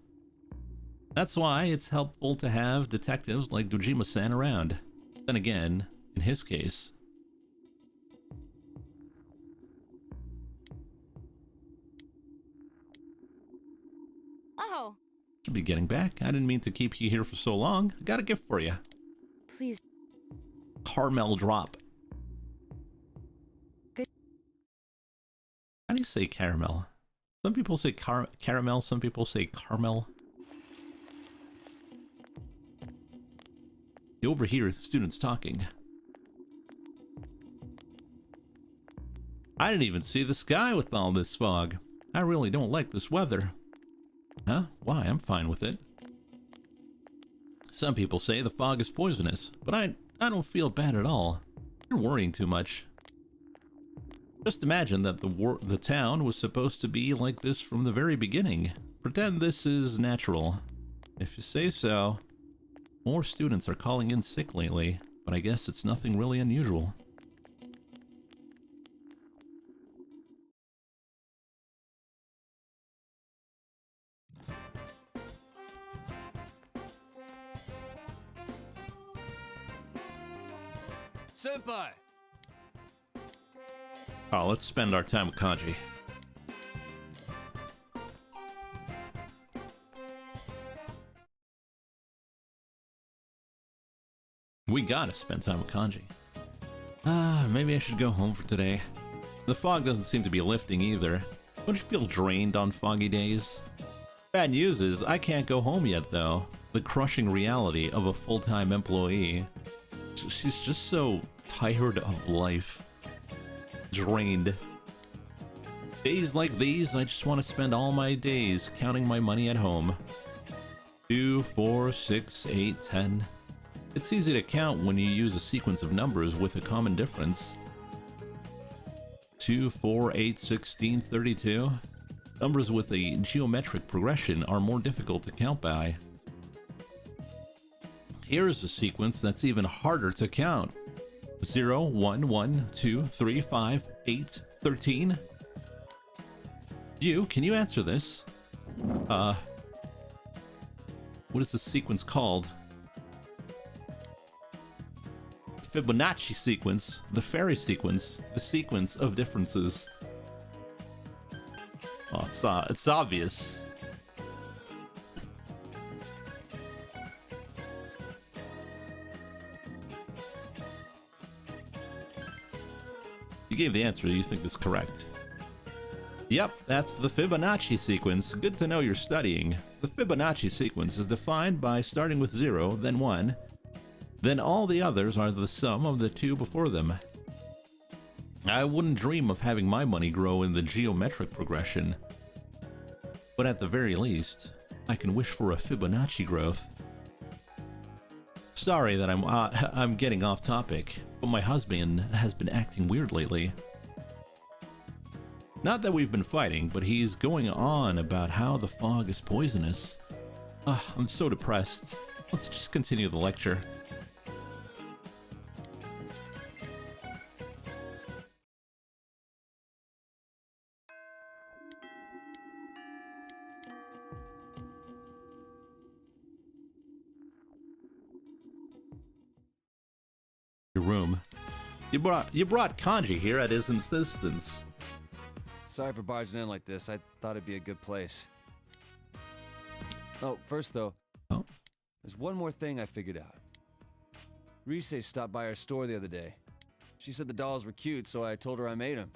That's why it's helpful to have detectives like Dojima-san around. Then again, in his case... Oh, Should be getting back. I didn't mean to keep you here for so long. I got a gift for you. please. Caramel drop. Good. How do you say caramel? Some people say caramel, some people say caramel. You overhear students talking. I didn't even see the sky with all this fog. I really don't like this weather. Huh? Why? I'm fine with it. Some people say the fog is poisonous, but I don't feel bad at all. You're worrying too much. Just imagine that the town was supposed to be like this from the very beginning. Pretend this is natural. If you say so. More students are calling in sick lately, but I guess it's nothing really unusual. Senpai! Oh, let's spend our time with Kanji. We gotta spend time with Kanji. Maybe I should go home for today. The fog doesn't seem to be lifting either. Don't you feel drained on foggy days? Bad news is, I can't go home yet though. The crushing reality of a full-time employee. She's just so tired of life. Drained. Days like these, I just want to spend all my days counting my money at home. 2, 4, 6, 8, 10. It's easy to count when you use a sequence of numbers with a common difference. 2, 4, 8, 16, 32. Numbers with a geometric progression are more difficult to count by. Here's a sequence that's even harder to count. 0, 1, 1, 2, 3, 5, 8, 13. Can you answer this? What is the sequence called? Fibonacci sequence, the fairy sequence, the sequence of differences. Oh, it's obvious. You gave the answer you think is correct. Yep, that's the Fibonacci sequence. Good to know you're studying. The Fibonacci sequence is defined by starting with 0, then 1, then all the others are the sum of the two before them. I wouldn't dream of having my money grow in the geometric progression, but at the very least, I can wish for a Fibonacci growth. Sorry that I'm getting off topic, but my husband has been acting weird lately. Not that we've been fighting, but he's going on about how the fog is poisonous. I'm so depressed. Let's just continue the lecture. Your room. You brought Kanji here at his insistence. Sorry for barging in like this. I thought it'd be a good place. Oh, first though, there's one more thing I figured out. Rise stopped by our store the other day. She said the dolls were cute, so I told her I made them.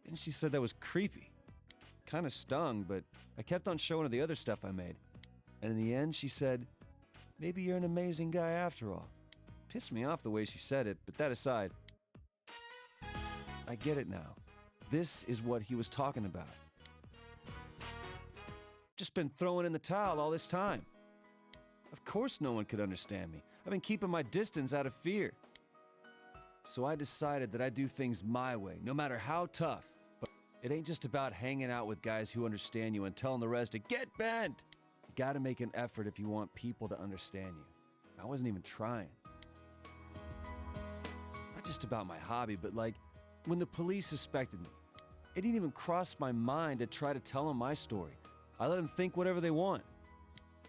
And she said that was creepy. Kinda stung, but I kept on showing her the other stuff I made. And in the end, she said, maybe you're an amazing guy after all. Pissed me off the way she said it, but that aside, I get it now. This is what he was talking about. Just been throwing in the towel all this time. Of course no one could understand me. I've been keeping my distance out of fear. So I decided that I'd do things my way, no matter how tough. But it ain't just about hanging out with guys who understand you and telling the rest to get bent. You gotta make an effort if you want people to understand you. I wasn't even trying. Not just about my hobby, but like, when the police suspected me, it didn't even cross my mind to try to tell them my story. I let them think whatever they want.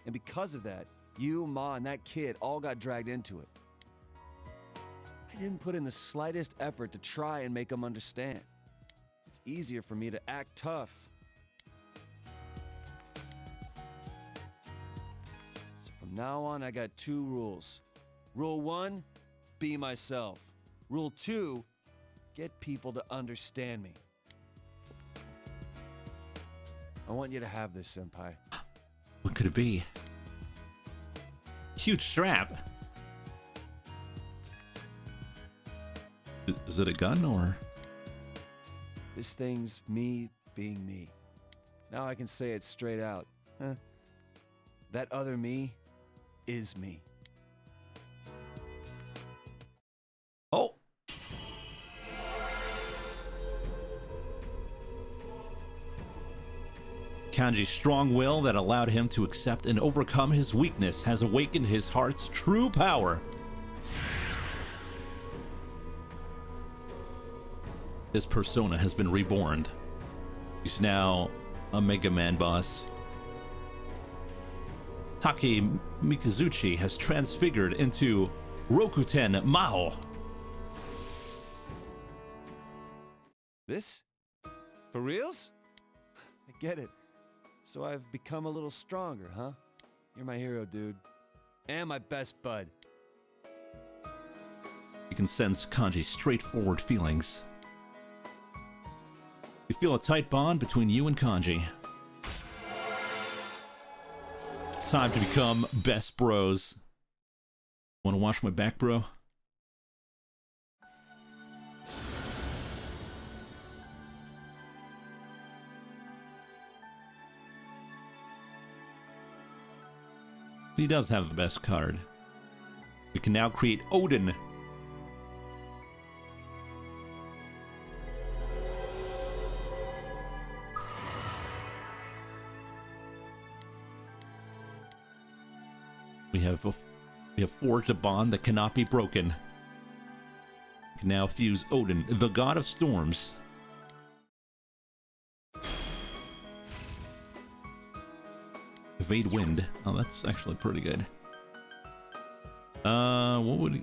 And because of that, you, Ma, and that kid all got dragged into it. I didn't put in the slightest effort to try and make them understand. It's easier for me to act tough. So from now on, I got 2 rules. Rule 1, be myself. Rule 2, get people to understand me. I want you to have this, Senpai. What could it be? Huge strap. Is it a gun or? This thing's me being me. Now I can say it straight out. Huh? That other me is me. Oh. Kanji's strong will that allowed him to accept and overcome his weakness has awakened his heart's true power. His persona has been reborn. He's now a Mega Man boss. Taki Mikazuchi has transfigured into Rokuten Mao. This? For reals? I get it. So I've become a little stronger, huh? You're my hero, dude. And my best bud. You can sense Kanji's straightforward feelings. You feel a tight bond between you and Kanji. It's time to become best bros. Want to wash my back, bro? He does have the best card. We can now create Odin. We have forged a bond that cannot be broken. We can now fuse Odin, the god of storms. Evade wind. Oh, that's actually pretty good. What would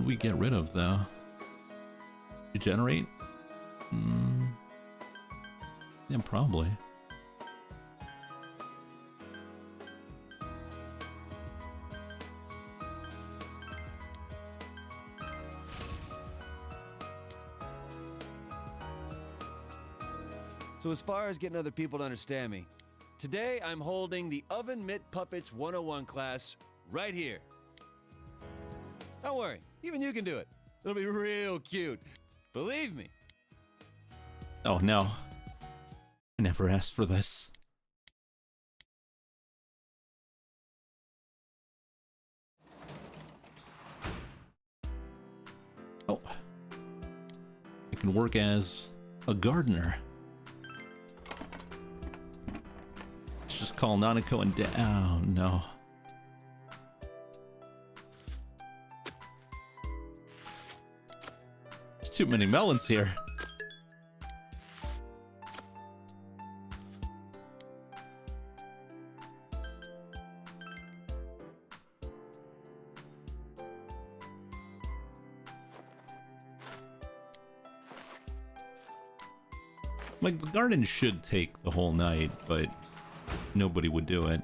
we get rid of though? Regenerate? Yeah, probably. So as far as getting other people to understand me, today I'm holding the Oven Mitt Puppets 101 class right here. Don't worry, even you can do it. It'll be real cute. Believe me. Oh no. I never asked for this. Oh. I can work as a gardener. Let's just call Nanako and oh no. There's too many melons here. My garden should take the whole night, but nobody would do it.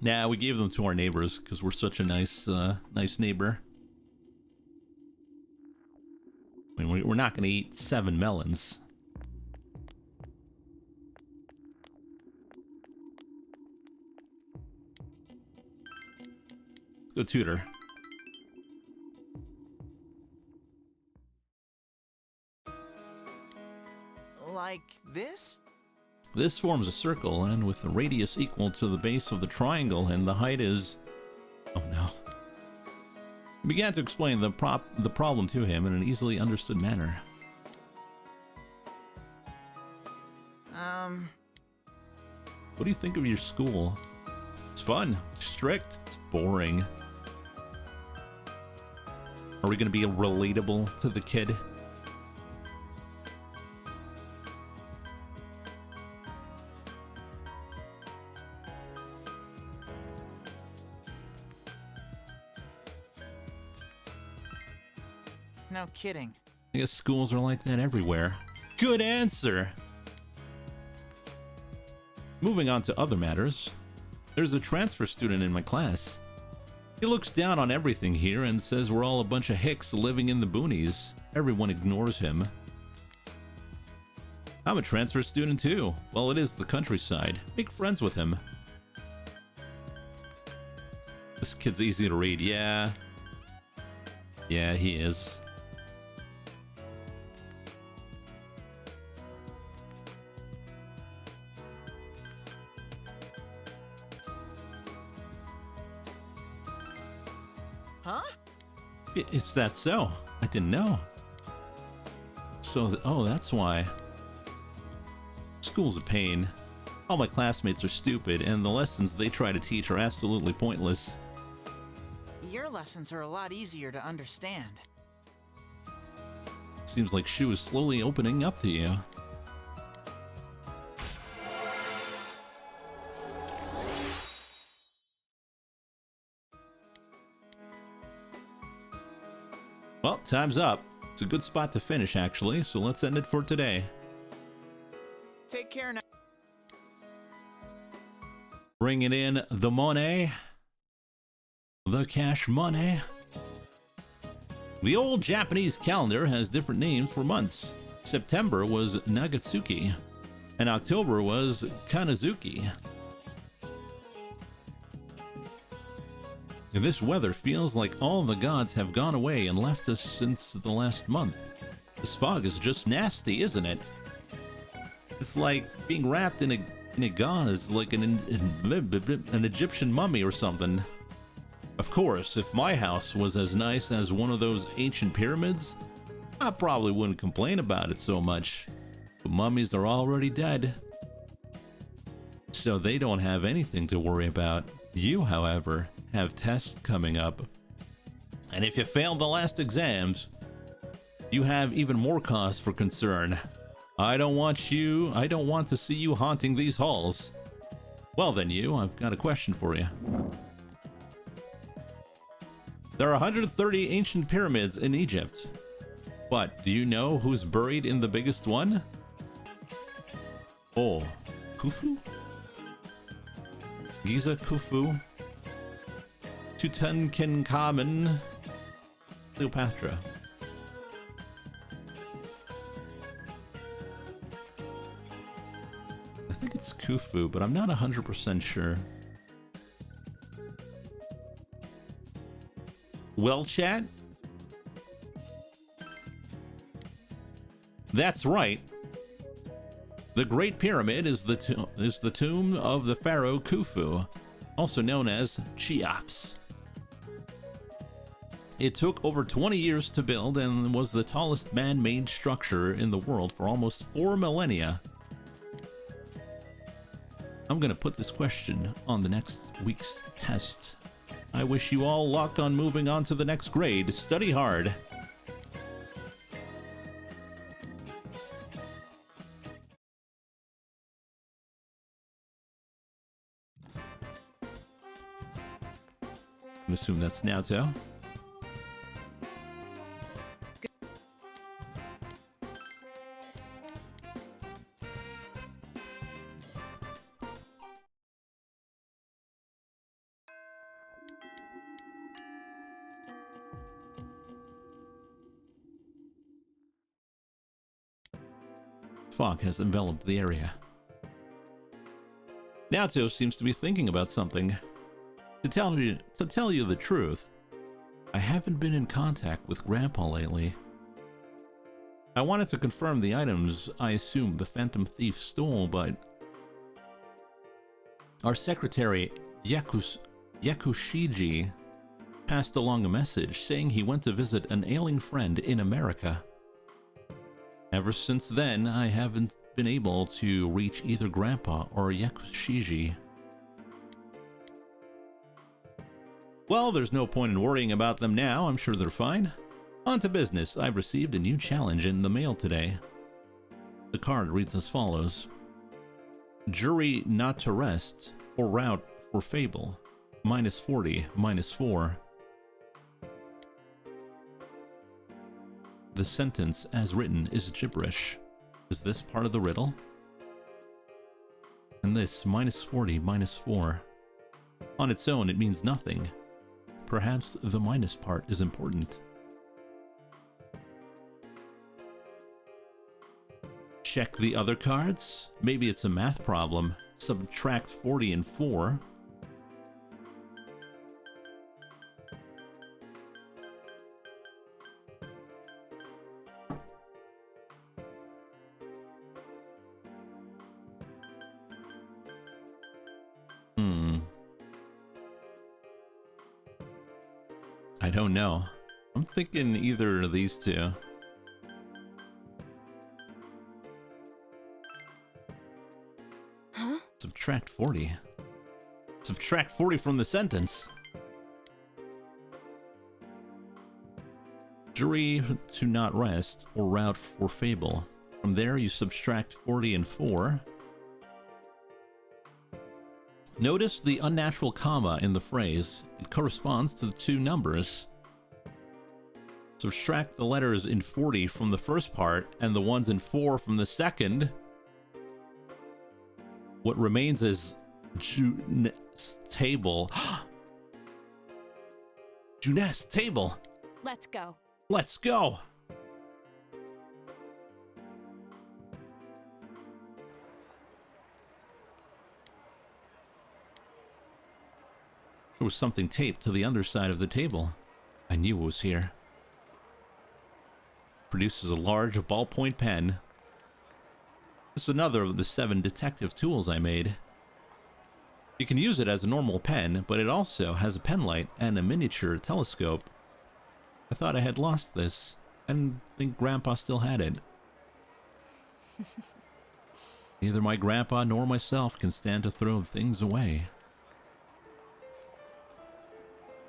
Nah, we gave them to our neighbors because we're such a nice neighbor. I mean, we're not going to eat 7 melons. Let's go tutor. Like this? This forms a circle, and with the radius equal to the base of the triangle, and the height is... Oh no. He began to explain the problem to him in an easily understood manner. What do you think of your school? It's fun. Strict. It's boring. Are we going to be relatable to the kid? No kidding. I guess schools are like that everywhere. Good answer! Moving on to other matters. There's a transfer student in my class. He looks down on everything here and says we're all a bunch of hicks living in the boonies. Everyone ignores him. I'm a transfer student too. Well, it is the countryside. Make friends with him. This kid's easy to read. Yeah. Yeah, he is. Huh? Is that so? I didn't know. So, oh, that's why. School's a pain. All my classmates are stupid, and the lessons they try to teach are absolutely pointless. Your lessons are a lot easier to understand. Seems like Shu is slowly opening up to you. Well, time's up. It's a good spot to finish, actually, so let's end it for today. Take care now. Bringing in the money. The cash money. The old Japanese calendar has different names for months. September was Nagatsuki, and October was Kanazuki. This weather feels like all the gods have gone away and left us since the last month. This fog is just nasty, isn't it? It's like being wrapped in a gauze, like an Egyptian mummy or something. Of course, if my house was as nice as one of those ancient pyramids, I probably wouldn't complain about it so much. But mummies are already dead, so they don't have anything to worry about. You, however, have tests coming up. And if you failed the last exams, you have even more cause for concern. I don't want to see you haunting these halls. Well then, I've got a question for you. There are 130 ancient pyramids in Egypt. But do you know who's buried in the biggest one? Oh, Khufu? Giza Khufu? Tutankhamun? Cleopatra. I think it's Khufu, but I'm not 100% sure. Well, chat? That's right. The Great Pyramid is the tomb of the pharaoh Khufu, also known as Cheops. It took over 20 years to build and was the tallest man-made structure in the world for almost 4 millennia. I'm gonna put this question on the next week's test. I wish you all luck on moving on to the next grade. Study hard. I assume that's Naoto. fog has enveloped the area. Naoto seems to be thinking about something. To tell you the truth, I haven't been in contact with Grandpa lately. I wanted to confirm the items I assume the Phantom Thief stole, but our secretary, Yakushiji, passed along a message saying he went to visit an ailing friend in America. Ever since then, I haven't been able to reach either Grandpa or Yakushiji. Well, there's no point in worrying about them now. I'm sure they're fine. On to business. I've received a new challenge in the mail today. The card reads as follows. Jury not to rest or route for fable. -40, -4. The sentence as written is gibberish. Is this part of the riddle? And this -40, -4. On its own, it means nothing. Perhaps the minus part is important. Check the other cards. Maybe it's a math problem. Subtract 40 and 4. I don't know. I'm thinking either of these two. Huh? Subtract 40. Subtract 40 from the sentence. Jury to not rest or route for fable. From there you subtract 40 and 4. Notice the unnatural comma in the phrase. It corresponds to the two numbers. Subtract the letters in 40 from the first part and the ones in 4 from the second. What remains is Junet's table. Junet's table. Let's go. Let's go. There was something taped to the underside of the table. I knew it was here. Produces a large ballpoint pen. This is another of the 7 detective tools I made. You can use it as a normal pen, but it also has a pen light and a miniature telescope. I thought I had lost this. I didn't think Grandpa still had it. Neither my grandpa nor myself can stand to throw things away.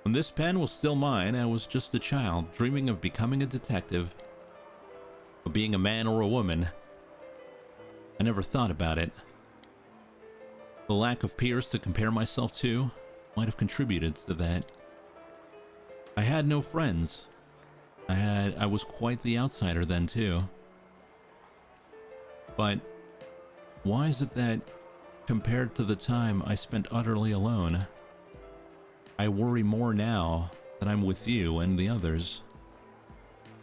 When this pen was still mine, I was just a child, dreaming of becoming a detective. Of being a man or a woman. I never thought about it. The lack of peers to compare myself to might have contributed to that. I had no friends. I was quite the outsider then too. But why is it that, compared to the time I spent utterly alone, I worry more now that I'm with you and the others?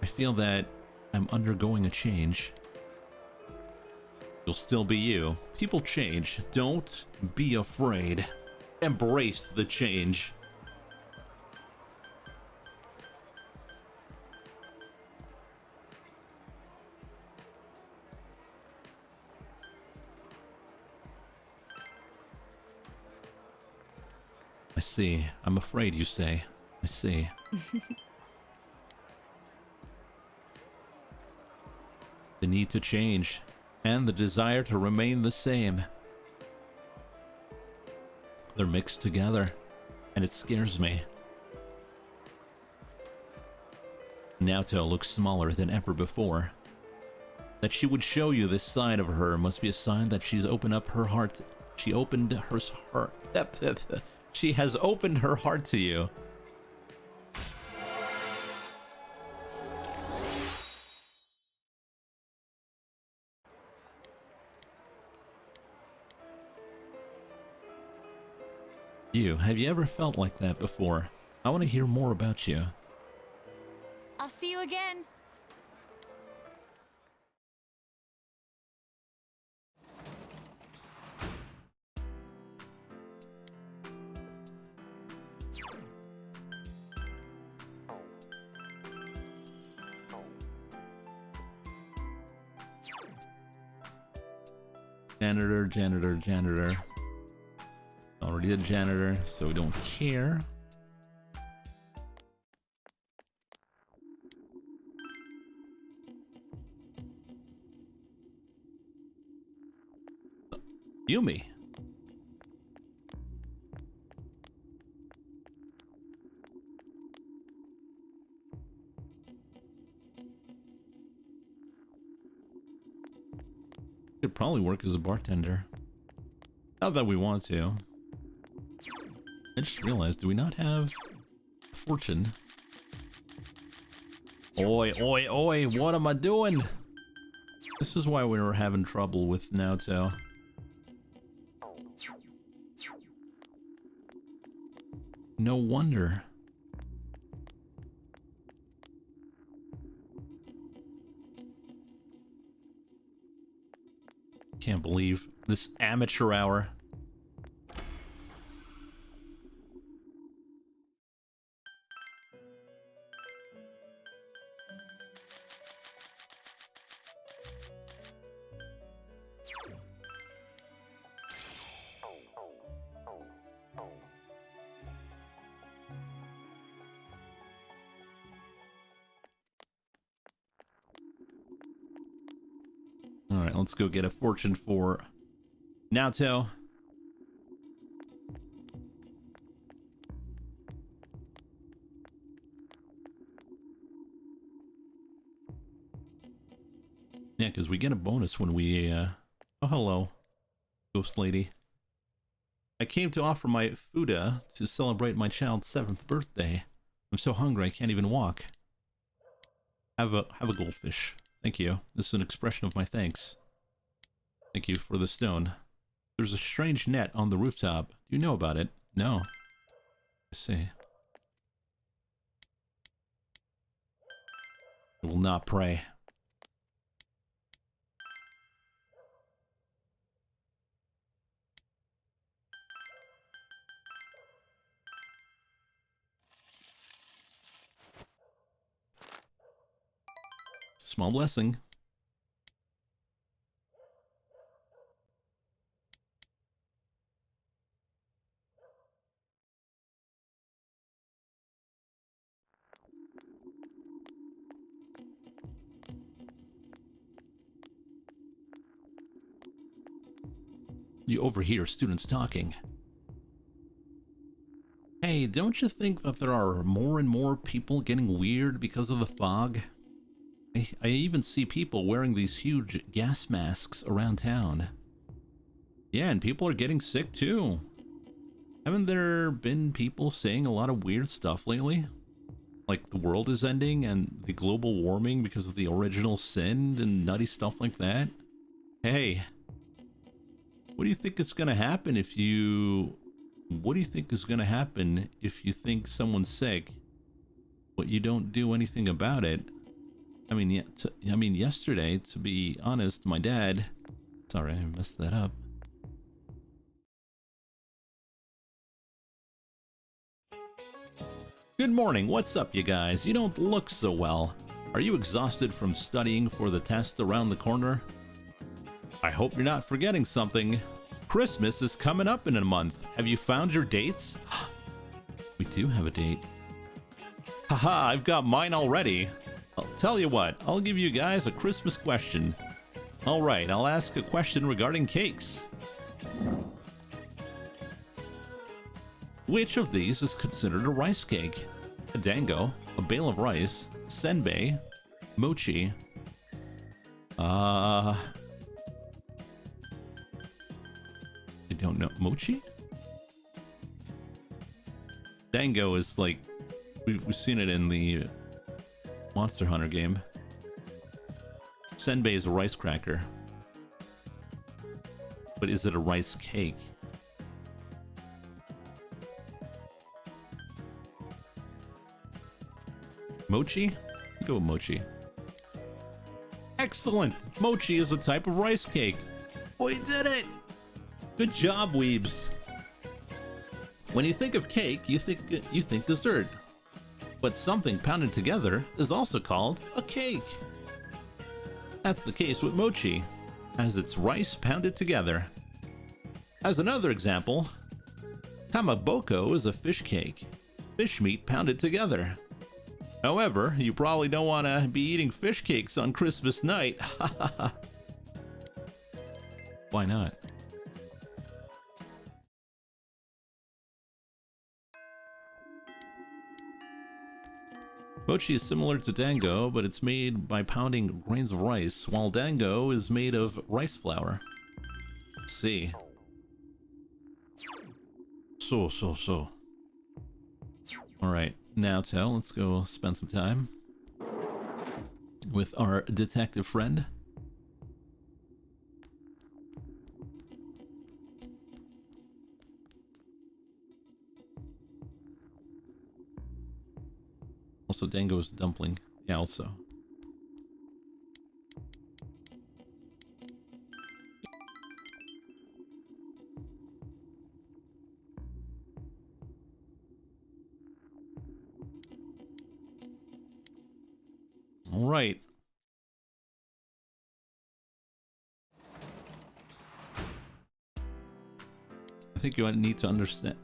I feel that I'm undergoing a change. You'll still be you. People change. Don't be afraid. Embrace the change. I see. I'm afraid, you say. I see. The need to change, and the desire to remain the same. They're mixed together, and it scares me. Naoto looks smaller than ever before. That she would show you this side of her must be a sign that she's opened up her heart. She opened her heart. She has opened her heart to you. Have you ever felt like that before? I want to hear more about you. I'll see you again. Janitor, janitor, janitor. Already a janitor, so we don't care. Yumi. Could probably work as a bartender. Not that we want to. I just realized, do we not have fortune? Oi, oi, oi, what am I doing? This is why we were having trouble with Naoto. No wonder. Can't believe this amateur hour. Alright, let's go get a fortune for Naoto. Yeah, because we get a bonus when we, Oh, hello, ghost lady. I came to offer my fuda to celebrate my child's 7th birthday. I'm so hungry I can't even walk. Have a goldfish. Thank you. This is an expression of my thanks. Thank you for the stone. There's a strange net on the rooftop. Do you know about it? No. I see. I will not pray. Small blessing. You overhear students talking. Hey, don't you think that there are more and more people getting weird because of the fog? I even see people wearing these huge gas masks around town. Yeah, and people are getting sick too. Haven't there been people saying a lot of weird stuff lately? Like the world is ending and the global warming because of the original sin and nutty stuff like that? Hey, what do you think is gonna happen if you... What do you think is gonna happen if you think someone's sick, but you don't do anything about it? I mean, yesterday, to be honest, my dad... Sorry, I messed that up. Good morning, what's up, you guys? You don't look so well. Are you exhausted from studying for the test around the corner? I hope you're not forgetting something. Christmas is coming up in a month. Have you found your dates? We do have a date. Haha, I've got mine already. I'll tell you what, I'll give you guys a Christmas question. Alright, I'll ask a question regarding cakes. Which of these is considered a rice cake? A dango, a bale of rice, senbei, mochi. I don't know. Mochi? Dango is like... We've seen it in the Monster Hunter game. Senbei is a rice cracker. But is it a rice cake? Mochi? Go with mochi. Excellent! Mochi is a type of rice cake. We did it! Good job, weebs. When you think of cake, you think dessert. But something pounded together is also called a cake. That's the case with mochi. as its rice pounded together. As another example, kamaboko is a fish cake, fish meat pounded together. However, you probably don't want to be eating fish cakes on Christmas night. Why not? Mochi is similar to dango, but it's made by pounding grains of rice, while dango is made of rice flour. Let's see. So. Alright, now Tell, let's go spend some time with our detective friend. Also, Dango's dumpling. Yeah, also. All right. I think you need to understand.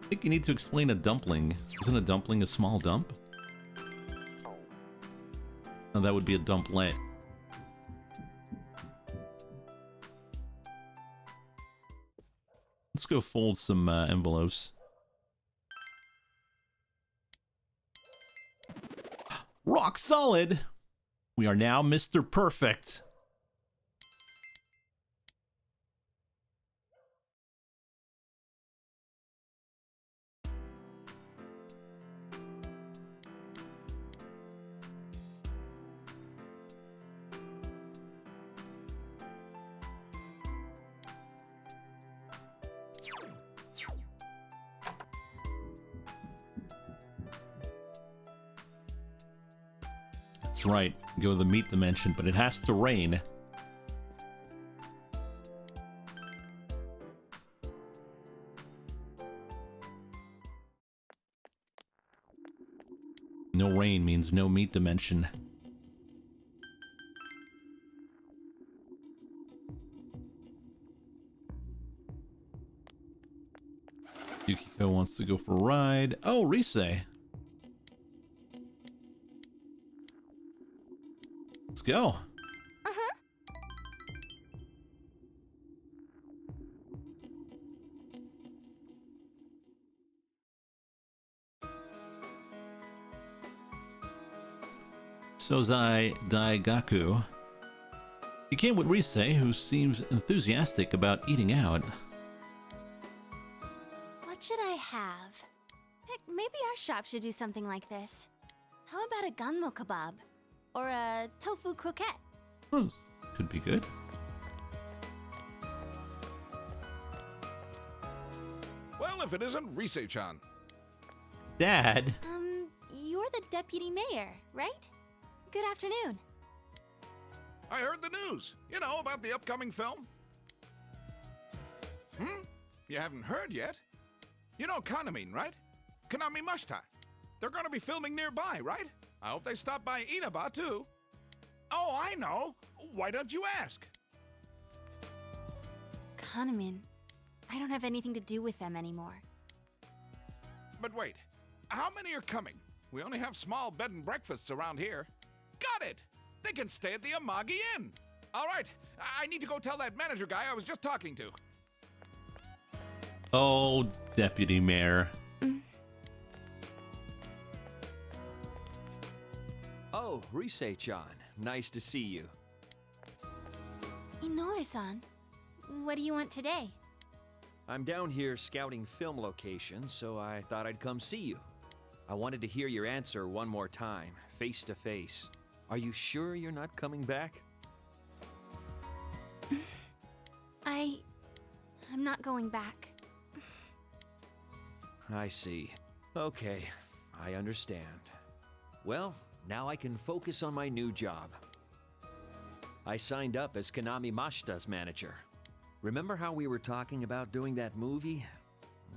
I think you need to explain a dumpling. Isn't a dumpling a small dump? No, that would be a dumplet. Let's go fold some envelopes. Rock solid! We are now Mr. Perfect. That's right. Go to the meat dimension, but it has to rain. No rain means no meat dimension. Yukiko wants to go for a ride. Oh, Rise. Let's go. Uh-huh. Sozai Daigaku. He came with Rise, who seems enthusiastic about eating out. What should I have? Heck, maybe our shop should do something like this. How about a gunmo kebab? Or a tofu croquette? Could be good. Well, if it isn't Rise-chan. Dad. You're the deputy mayor, right? Good afternoon. I heard the news. You know, about the upcoming film. You haven't heard yet? You know Kanamin, right? Kanami Mashita. They're gonna be filming nearby, right? I hope they stop by Inaba, too. Oh, I know. Why don't you ask? Kanamin. I don't have anything to do with them anymore. But wait, how many are coming? We only have small bed and breakfasts around here. Got it! They can stay at the Amagi Inn. All right, I need to go tell that manager guy I was just talking to. Oh, Deputy Mayor. Oh, Rise-chan. Nice to see you. Inoue-san, what do you want today? I'm down here scouting film locations, so I thought I'd come see you. I wanted to hear your answer one more time, face to face. Are you sure you're not coming back? I'm not going back. I see. Okay, I understand. Well, now I can focus on my new job. I signed up as Kanami Mashita's manager. Remember how we were talking about doing that movie?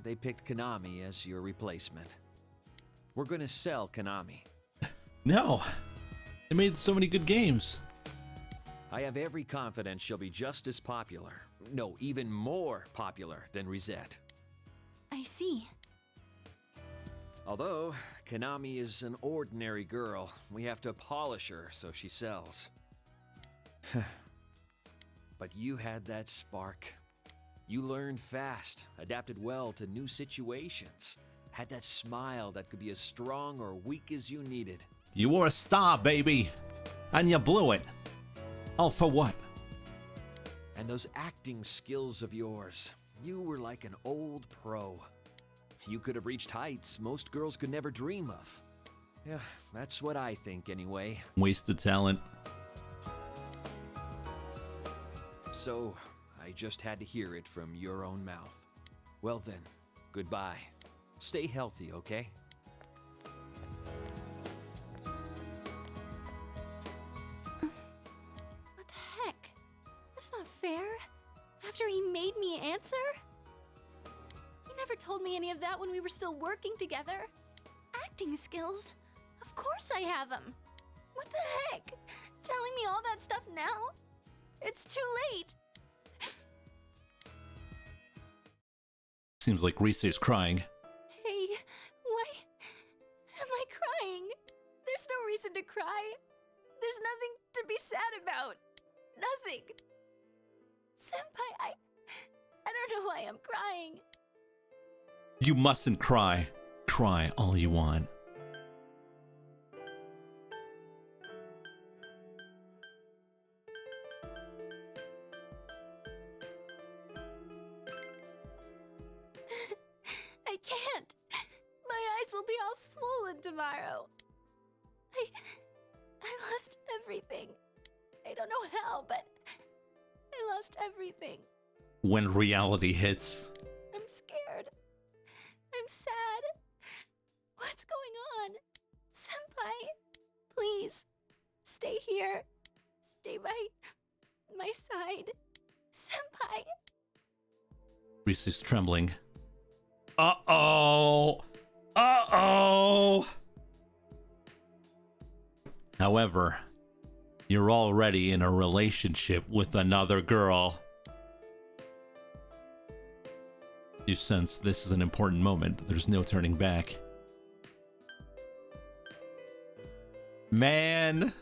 They picked Kanami as your replacement. We're gonna sell Kanami. No. They made so many good games. I have every confidence she'll be just as popular. No, even more popular than Risette. I see. Although, Konami is an ordinary girl, we have to polish her so she sells. But you had that spark. You learned fast, adapted well to new situations, had that smile that could be as strong or weak as you needed. You were a star, baby, and you blew it. All for what? And those acting skills of yours, you were like an old pro. You could have reached heights most girls could never dream of. Yeah, that's what I think anyway. Wasted talent. So, I just had to hear it from your own mouth. Well then, goodbye. Stay healthy, okay? What the heck? That's not fair. After he made me answer? He never told me any of that when we were still working together. Acting skills? Of course I have them. What the heck? Telling me all that stuff now? It's too late. Seems like Reese is crying. Hey, why am I crying? There's no reason to cry. There's nothing to be sad about. Nothing. Senpai, I don't know why I'm crying. You mustn't cry. Cry all you want. I can't. My eyes will be all swollen tomorrow. I lost everything. I don't know how, but I lost everything. When reality hits. I'm scared. I'm sad. What's going on? Senpai, please, stay here. Stay by my side. Senpai. Reese is trembling. Uh-oh! Uh-oh! However, you're already in a relationship with another girl. You sense this is an important moment. There's no turning back. Man!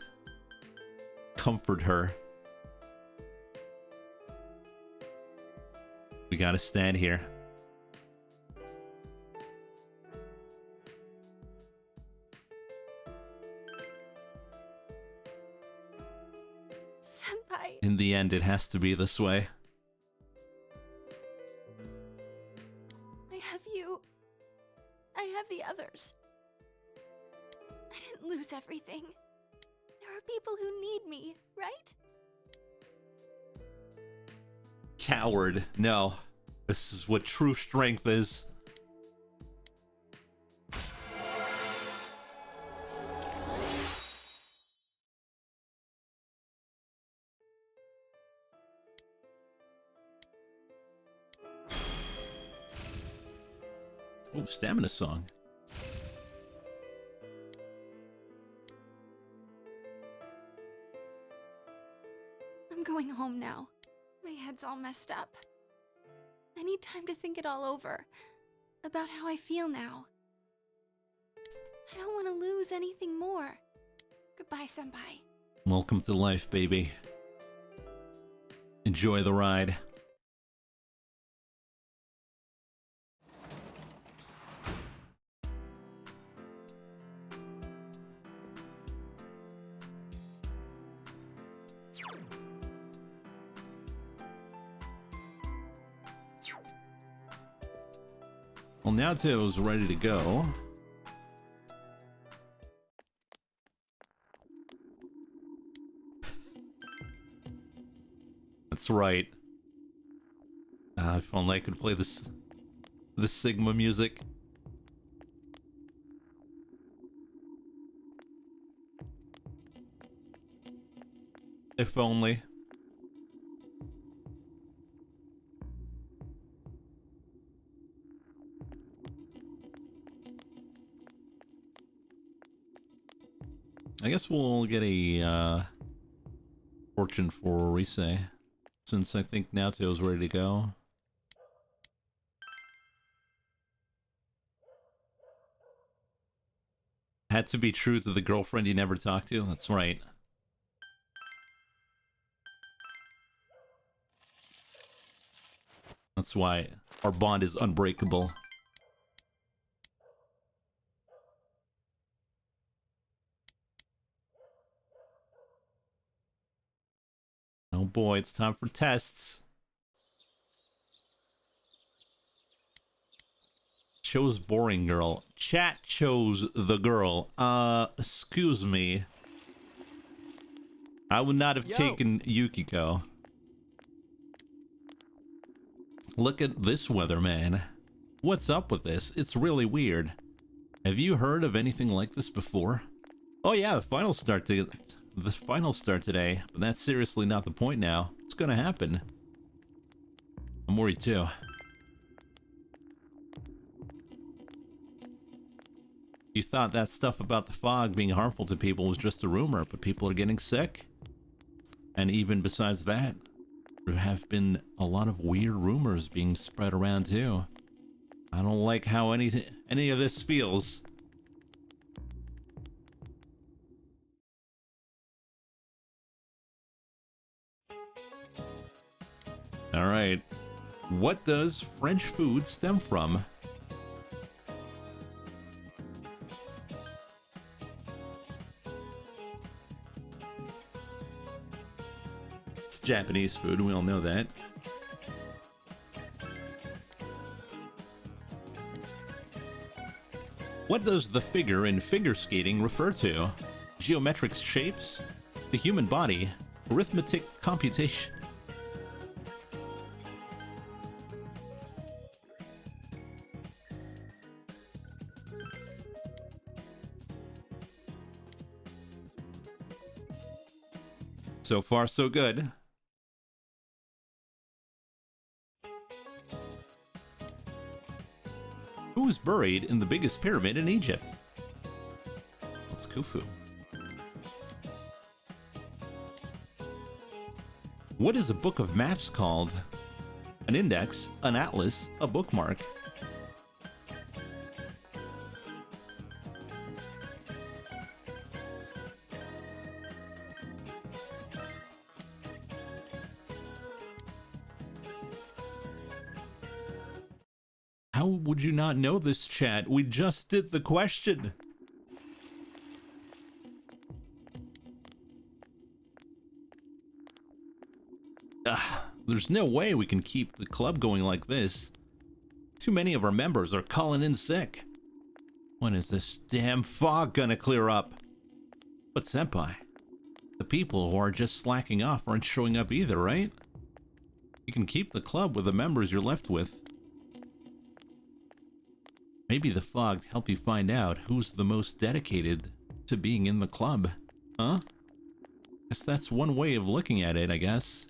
Comfort her. We gotta stand here. Senpai. In the end, it has to be this way. I have you. I have the others. I didn't lose everything. There are people who need me, right? Coward. No. This is what true strength is. Oh, stamina song. I'm going home now. My head's all messed up. I need time to think it all over. About how I feel now. I don't want to lose anything more. Goodbye, Senpai. Welcome to life, baby. Enjoy the ride. Well, now Teo's ready to go. That's right. If only I could play this Sigma music. If only. I guess we'll get a Fortunate for Rise, since I think Naoto's ready to go. Had to be true to the girlfriend you never talked to? That's right. That's why our bond is unbreakable. Oh boy, it's time for tests. Chose boring girl. Chat chose the girl. Excuse me. I would not have taken Yukiko. Look at this weather, man. What's up with this? It's really weird. Have you heard of anything like this before? Oh yeah, the finals start today, but that's seriously not the point now. It's gonna happen. I'm worried too. You thought that stuff about the fog being harmful to people was just a rumor, but people are getting sick. And even besides that, there have been a lot of weird rumors being spread around too. I don't like how any of this feels. All right. What does French food stem from? It's Japanese food, we all know that. What does the figure in figure skating refer to? Geometric shapes? The human body? Arithmetic computation? So far, so good. Who's buried in the biggest pyramid in Egypt? It's Khufu. What is a book of maps called? An index, an atlas, a bookmark. How would you not know this, chat? We just did the question. There's no way we can keep the club going like this. Too many of our members are calling in sick. When is this damn fog gonna clear up? But senpai, the people who are just slacking off aren't showing up either, right? You can keep the club with the members you're left with. Maybe the fog help you find out who's the most dedicated to being in the club, huh? Guess that's one way of looking at it, I guess.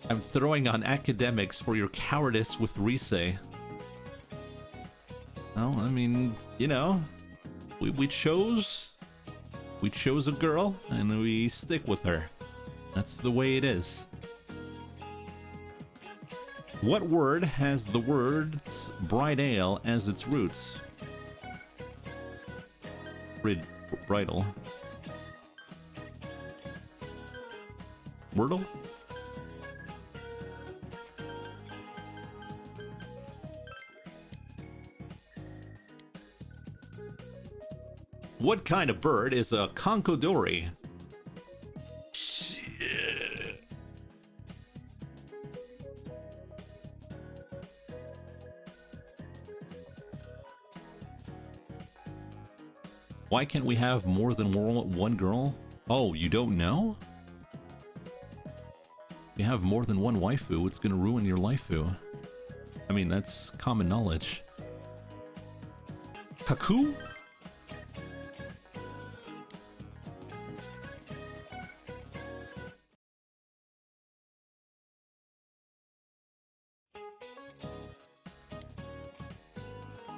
I'm throwing on academics for your cowardice with Rise. Well, I mean, you know, we chose a girl and we stick with her. That's the way it is. What word has the words bright ale as its roots? Bridle. Wordle? What kind of bird is a conchodori? Shit. Why can't we have more than one girl? Oh, you don't know? If you have more than one waifu, it's gonna ruin your waifu. I mean, that's common knowledge. Kaku?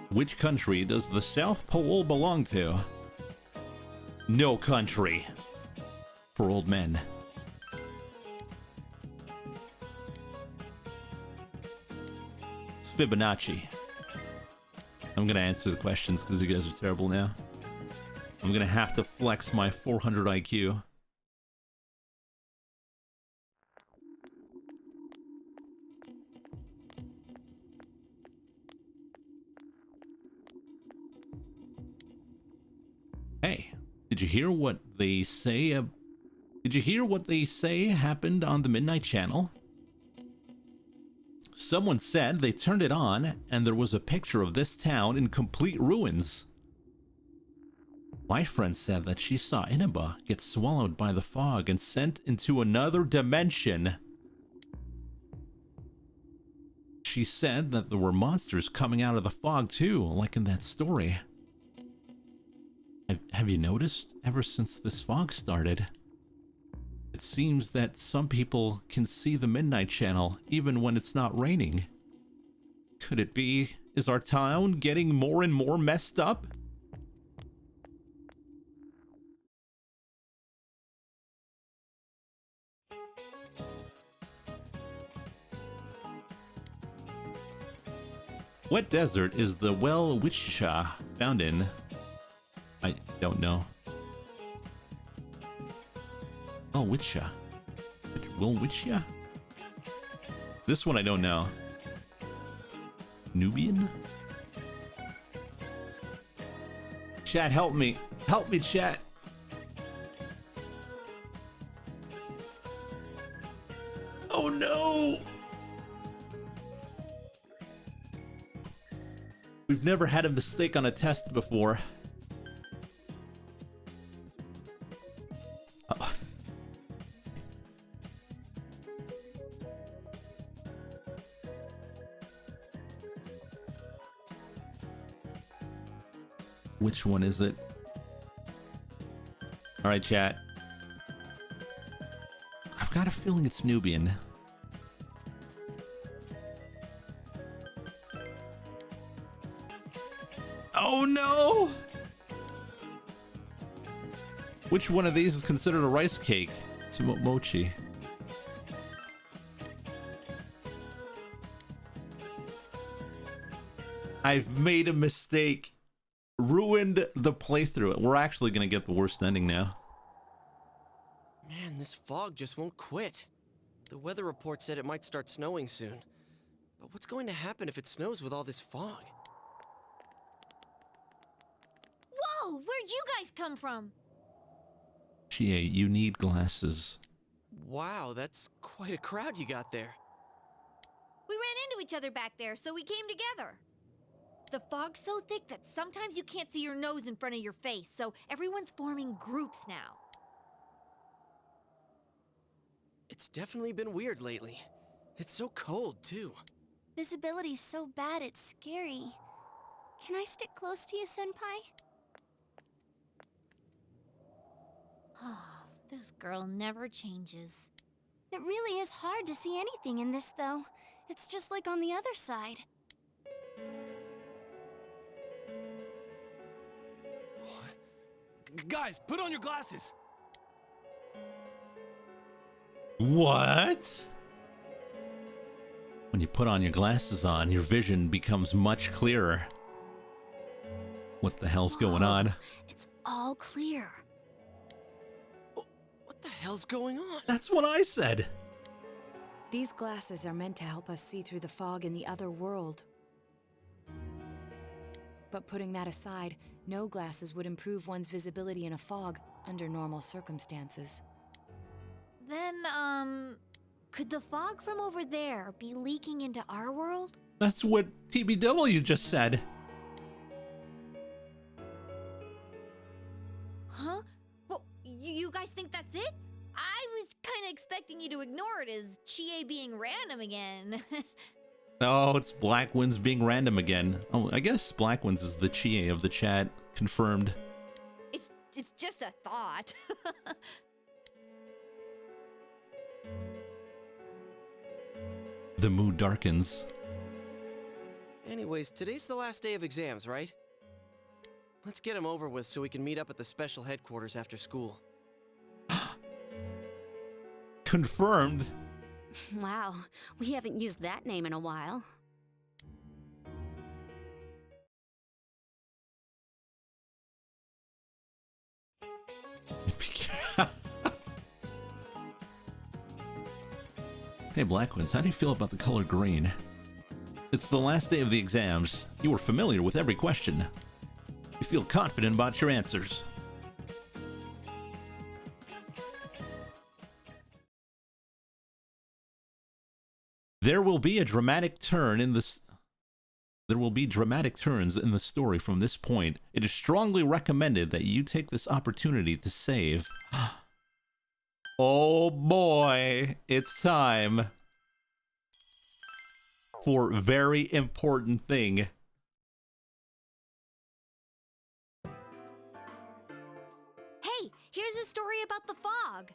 Which country does the South Pole belong to? No country. For old men. It's Fibonacci. I'm gonna answer the questions because you guys are terrible now. I'm gonna have to flex my 400 IQ. Hey, did you hear what they say? Did you hear what they say happened on the Midnight Channel? Someone said they turned it on and there was a picture of this town in complete ruins. My friend said that she saw Inaba get swallowed by the fog and sent into another dimension. She said that there were monsters coming out of the fog too, like in that story. Have you noticed, ever since this fog started, it seems that some people can see the Midnight Channel even when it's not raining. Could it be, is our town getting more and more messed up? What desert is the Welwitschia found in? I don't know. Oh, Welwitschia. Welwitschia? This one I don't know. Nubian? Chat, help me. Help me, chat. Oh no! We've never had a mistake on a test before. Which one is it? All right, chat. I've got a feeling it's Nubian. Oh no! Which one of these is considered a rice cake? It's mochi. I've made a mistake. Ruined the playthrough. We're actually gonna get the worst ending now. Man, this fog just won't quit. The weather report said it might start snowing soon. But what's going to happen if it snows with all this fog? Whoa! Where'd you guys come from? Chie, you need glasses. Wow, that's quite a crowd you got there. We ran into each other back there, so we came together. The fog's so thick that sometimes you can't see your nose in front of your face, so everyone's forming groups now. It's definitely been weird lately. It's so cold, too. Visibility's so bad it's scary. Can I stick close to you, Senpai? Oh, this girl never changes. It really is hard to see anything in this, though. It's just like on the other side. Guys, put on your glasses! What? When you put on your glasses on, your vision becomes much clearer. What the hell's going on? It's all clear. What the hell's going on? That's what I said. These glasses are meant to help us see through the fog in the other world. But putting that aside, no glasses would improve one's visibility in a fog under normal circumstances. Then, could the fog from over there be leaking into our world? That's what TBW just said. Huh? Well, you guys think that's it? I was kind of expecting you to ignore it as Chie being random again. Oh, it's Blackwinds being random again. Oh, I guess Blackwinds is the Chie of the chat. Confirmed. It's just a thought. The mood darkens. Anyways, today's the last day of exams, right? Let's get them over with so we can meet up at the special headquarters after school. Confirmed. Wow, we haven't used that name in a while. Hey, Blackwoods, how do you feel about the color green? It's the last day of the exams. You are familiar with every question. You feel confident about your answers. There will be a dramatic turn in this. There will be dramatic turns in the story from this point. It is strongly recommended that you take this opportunity to save. Oh boy, it's time for very important thing. Hey, here's a story about the fog.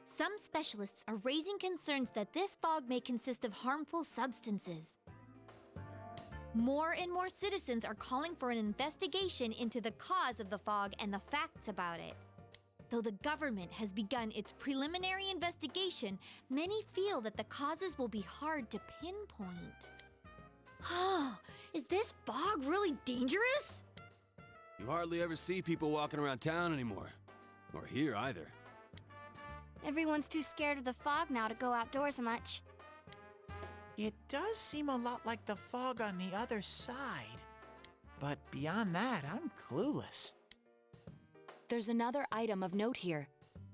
Some specialists are raising concerns that this fog may consist of harmful substances. More and more citizens are calling for an investigation into the cause of the fog and the facts about it. Though the government has begun its preliminary investigation, many feel that the causes will be hard to pinpoint. Oh, is this fog really dangerous? You hardly ever see people walking around town anymore. Or here either. Everyone's too scared of the fog now to go outdoors much. It does seem a lot like the fog on the other side. But beyond that, I'm clueless. There's another item of note here.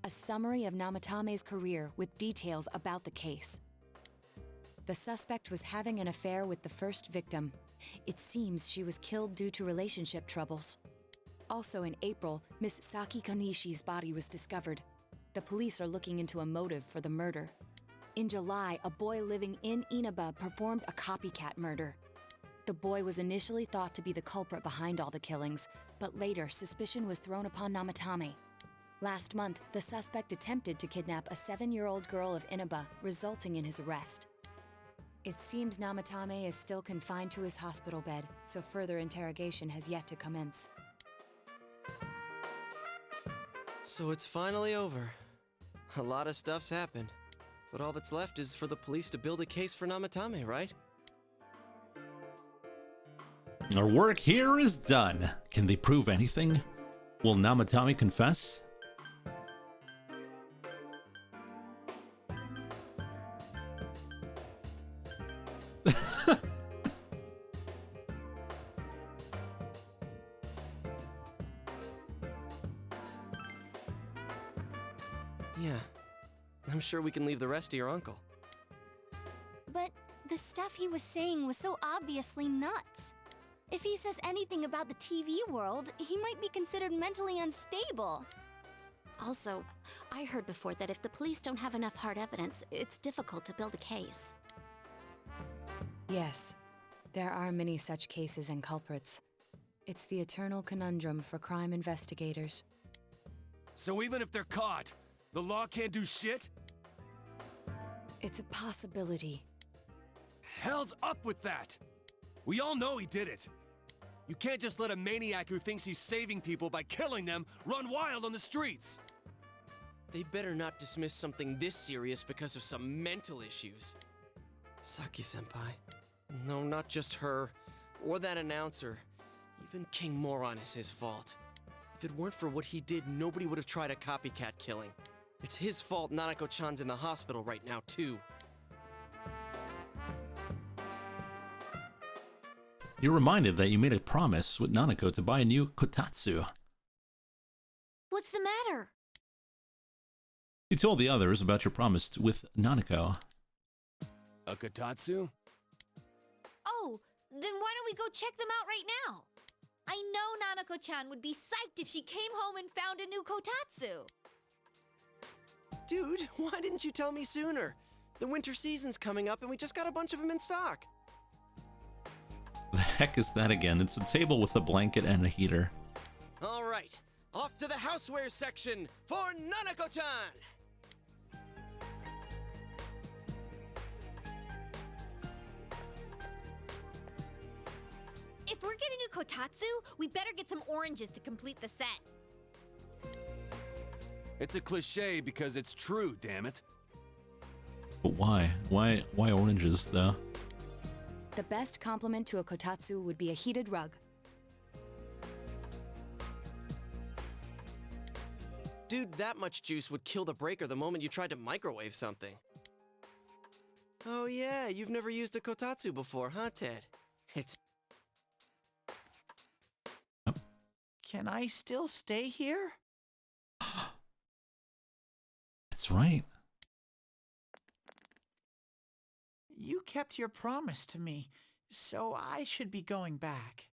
A summary of Namatame's career with details about the case. The suspect was having an affair with the first victim. It seems she was killed due to relationship troubles. Also in April, Miss Saki Konishi's body was discovered. The police are looking into a motive for the murder. In July, a boy living in Inaba performed a copycat murder. The boy was initially thought to be the culprit behind all the killings, but later suspicion was thrown upon Namatame. Last month, the suspect attempted to kidnap a 7-year-old girl of Inaba, resulting in his arrest. It seems Namatame is still confined to his hospital bed, so further interrogation has yet to commence. So it's finally over. A lot of stuff's happened. But all that's left is for the police to build a case for Namatame, right? Our work here is done. Can they prove anything? Will Namatame confess? Yeah. I'm sure we can leave the rest to your uncle. But the stuff he was saying was so obviously nuts. If he says anything about the TV world, he might be considered mentally unstable. Also, I heard before that if the police don't have enough hard evidence, it's difficult to build a case. Yes, there are many such cases and culprits. It's the eternal conundrum for crime investigators. So even if they're caught, the law can't do shit? It's a possibility. Hell's up with that! We all know he did it. You can't just let a maniac who thinks he's saving people by killing them run wild on the streets! They better not dismiss something this serious because of some mental issues. Saki-senpai. No, not just her. Or that announcer. Even King Moron is his fault. If it weren't for what he did, nobody would have tried a copycat killing. It's his fault Nanako-chan's in the hospital right now, too. You're reminded that you made a promise with Nanako to buy a new kotatsu. What's the matter? You told the others about your promise with Nanako. A kotatsu? Oh, then why don't we go check them out right now? I know Nanako-chan would be psyched if she came home and found a new kotatsu. Dude, why didn't you tell me sooner? The winter season's coming up and we just got a bunch of them in stock. The heck is that again? It's a table with a blanket and a heater. All right, off to the houseware section for Nanako-chan! If we're getting a kotatsu, we better get some oranges to complete the set. It's a cliche because it's true, damn it. But why? Why oranges, though? The best compliment to a kotatsu would be a heated rug. Dude, that much juice would kill the breaker the moment you tried to microwave something. Oh yeah, you've never used a kotatsu before, huh, Ted? It's... Can I still stay here? That's right. You kept your promise to me, so I should be going back.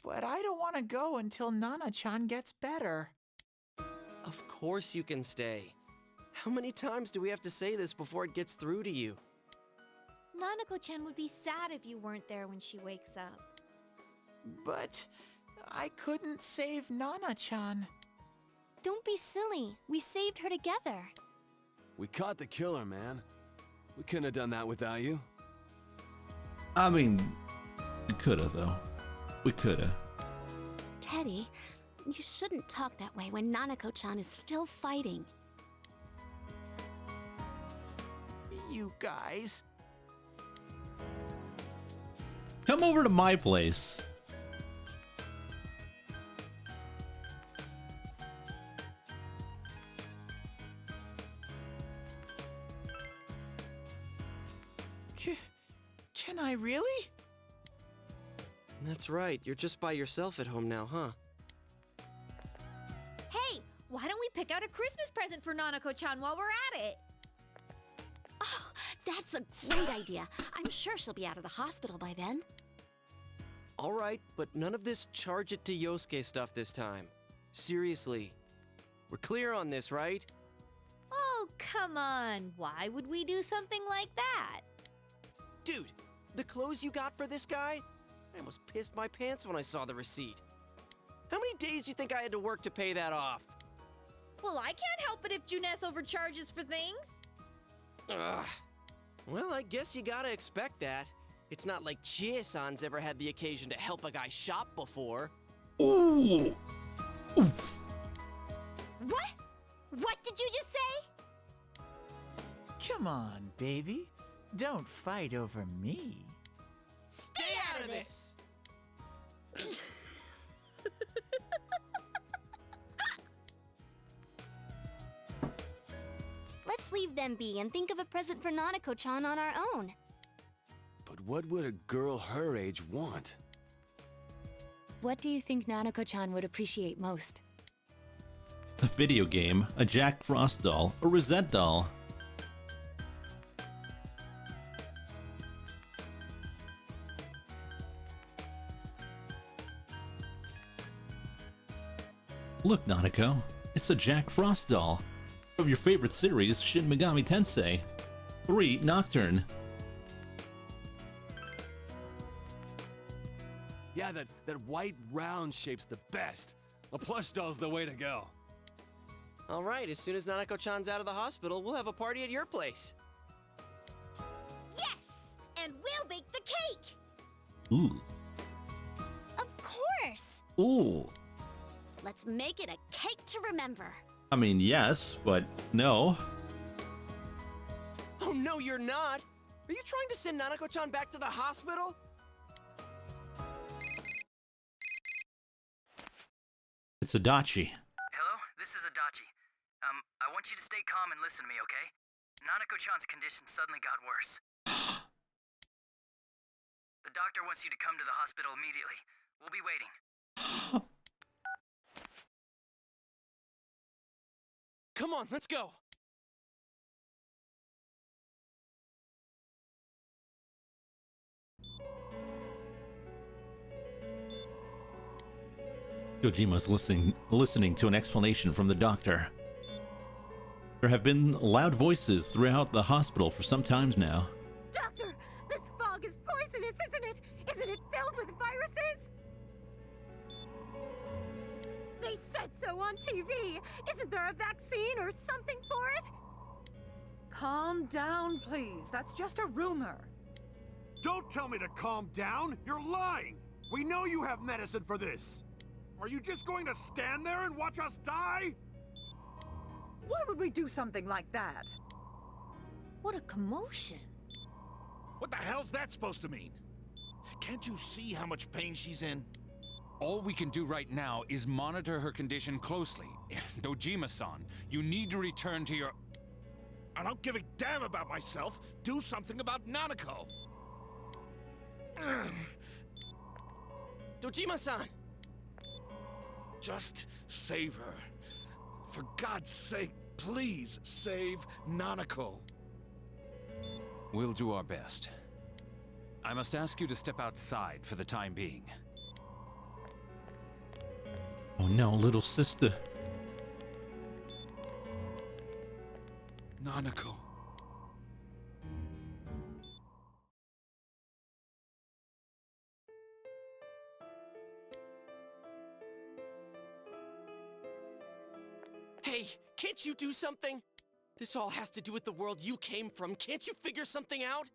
But I don't want to go until Nana-chan gets better. Of course you can stay. How many times do we have to say this before it gets through to you? Nanako-chan would be sad if you weren't there when she wakes up. But I couldn't save Nana-chan. Don't be silly. We saved her together. We caught the killer, man. We couldn't have done that without you. I mean, we coulda, though. We coulda. Teddy, you shouldn't talk that way when Nanako-chan is still fighting. You guys. Come over to my place. Can I really? That's right, you're just by yourself at home now, huh? Hey, why don't we pick out a Christmas present for Nanako-chan while we're at it? Oh, that's a great idea. I'm sure she'll be out of the hospital by then. All right, but none of this charge it to Yosuke stuff this time. Seriously. We're clear on this, right? Oh, come on. Why would we do something like that? Dude, the clothes you got for this guy? I almost pissed my pants when I saw the receipt. How many days do you think I had to work to pay that off? Well, I can't help it if Juness overcharges for things. Ugh. Well, I guess you gotta expect that. It's not like Chie-san's ever had the occasion to help a guy shop before. Ooh. Oof. What? What did you just say? Come on, baby. Don't fight over me. Stay out of this! Let's leave them be and think of a present for Nanako-chan on our own. But what would a girl her age want? What do you think Nanako-chan would appreciate most? A video game, a Jack Frost doll, a Rosette doll. Look, Nanako, it's a Jack Frost doll from your favorite series, Shin Megami Tensei 3 Nocturne. Yeah, that white round shape's the best. A plush doll's the way to go. All right, as soon as Nanako-chan's out of the hospital, we'll have a party at your place. Yes! And we'll bake the cake! Ooh. Of course! Ooh. Let's make it a cake to remember. I mean, yes, but no. Oh, no, you're not! Are you trying to send Nanako-chan back to the hospital? It's Adachi. Hello, this is Adachi. I want you to stay calm and listen to me, okay? Nanako-chan's condition suddenly got worse. The doctor wants you to come to the hospital immediately. We'll be waiting. Come on, let's go! Kojima's listening to an explanation from the doctor. There have been loud voices throughout the hospital for some times now. Doctor, this fog is poisonous, isn't it? Isn't it filled with viruses? They said so on TV. Isn't there a vaccine or something for it? Calm down, please. That's just a rumor. Don't tell me to calm down! You're lying! We know you have medicine for this! Are you just going to stand there and watch us die? Why would we do something like that? What a commotion. What the hell's that supposed to mean? Can't you see how much pain she's in? All we can do right now is monitor her condition closely. Dojima-san, you need to return to your... I don't give a damn about myself. Do something about Nanako. Dojima-san! Just save her. For God's sake, please save Nanako. We'll do our best. I must ask you to step outside for the time being. Oh no, little sister. Nanako. Hey, can't you do something? This all has to do with the world you came from. Can't you figure something out?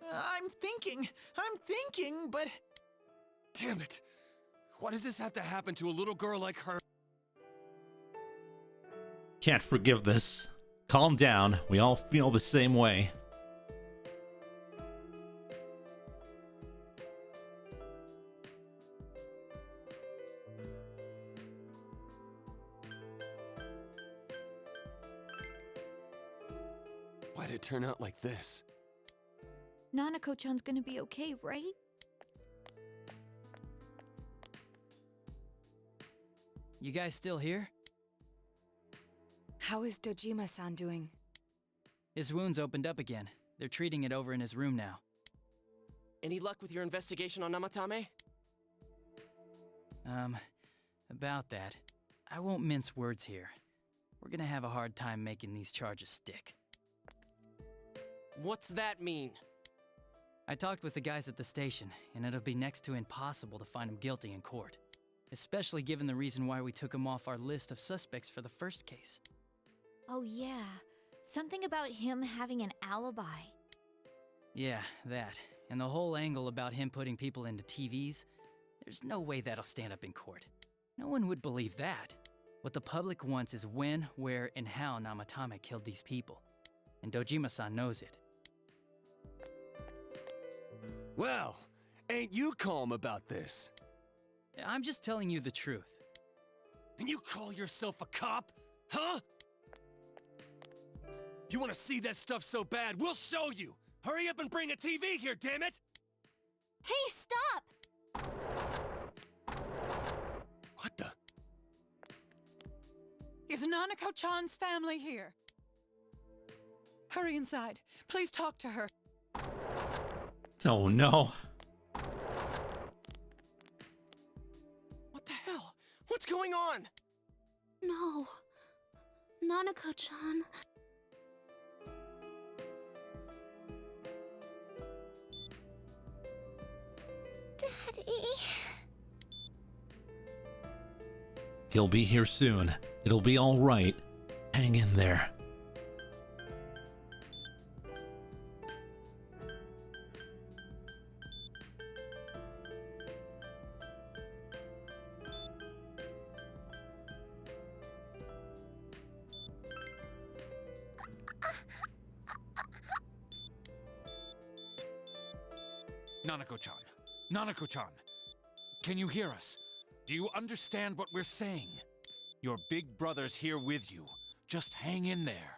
I'm thinking, but... Damn it! Why does this have to happen to a little girl like her? Can't forgive this. Calm down. We all feel the same way. Why'd it turn out like this? Nanako-chan's gonna be okay, right? You guys still here? How is Dojima-san doing? His wounds opened up again. They're treating it over in his room now. Any luck with your investigation on Namatame? About that. I won't mince words here. We're gonna have a hard time making these charges stick. What's that mean? I talked with the guys at the station, and it'll be next to impossible to find him guilty in court. Especially given the reason why we took him off our list of suspects for the first case. Oh yeah, something about him having an alibi. Yeah, that. And the whole angle about him putting people into TVs, there's no way that'll stand up in court. No one would believe that. What the public wants is when, where, and how Namatame killed these people. And Dojima-san knows it. Well, ain't you calm about this? I'm just telling you the truth. And you call yourself a cop? Huh? You want to see that stuff so bad, we'll show you! Hurry up and bring a TV here, damn it! Hey, stop! What the? Is Nanako-chan's family here? Hurry inside. Please talk to her. Oh no. What the hell? What's going on? No. Nanako-chan. Daddy. He'll be here soon. It'll be all right. Hang in there. Nanako-chan! Nanako-chan! Can you hear us? Do you understand what we're saying? Your big brother's here with you. Just hang in there.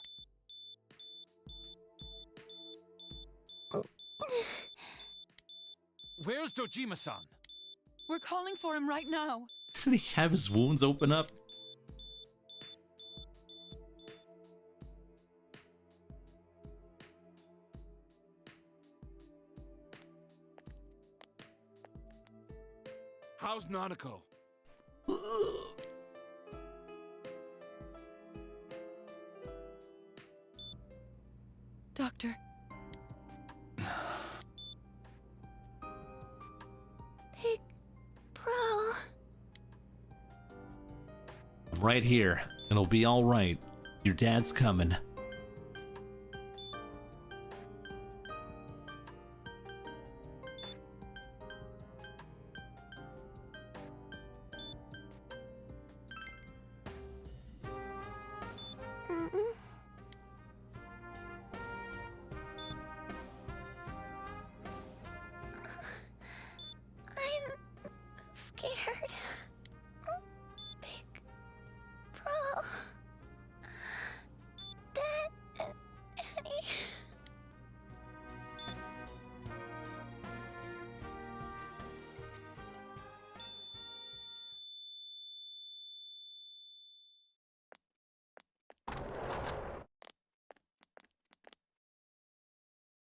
Where's Dojima-san? We're calling for him right now. Did he have his wounds open up? How's Nanako? Doctor. Big bro. I'm right here. It'll be all right. Your dad's coming.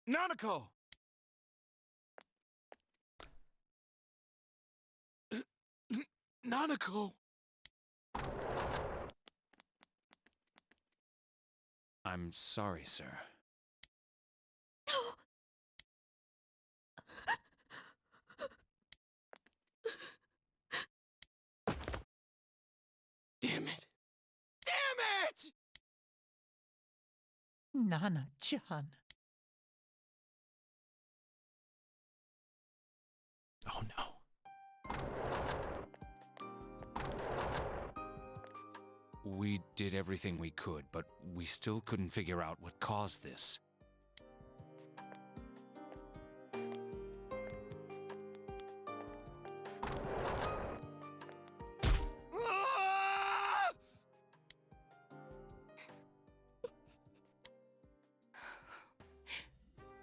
Nanako! Nanako! I'm sorry, sir. Damn it! Damn it! Nana-chan. Oh no. We did everything we could, but we still couldn't figure out what caused this.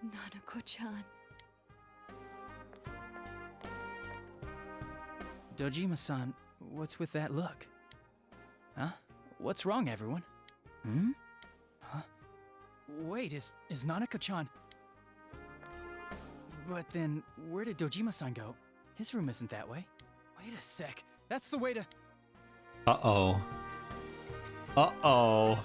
Nanako-chan. Dojima-san, what's with that look? Huh? What's wrong, everyone? Hmm? Huh? Wait, is Nanako-chan... But then, where did Dojima-san go? His room isn't that way. Wait a sec. That's the way to... Uh-oh. Uh-oh.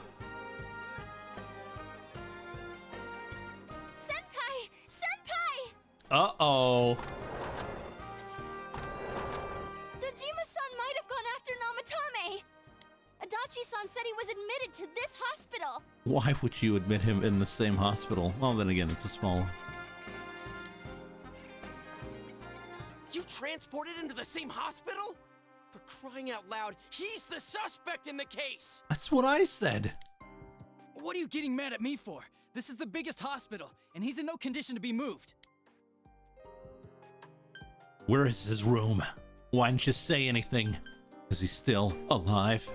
Senpai! Senpai! Uh-oh. Dojima-san might have gone after Namatame! Adachi-san said he was admitted to this hospital! Why would you admit him in the same hospital? Well, then again, it's a small... You transported him to the same hospital? For crying out loud, he's the suspect in the case! That's what I said. What are you getting mad at me for? This is the biggest hospital, and he's in no condition to be moved. Where is his room? Why didn't you say anything? Is he still alive?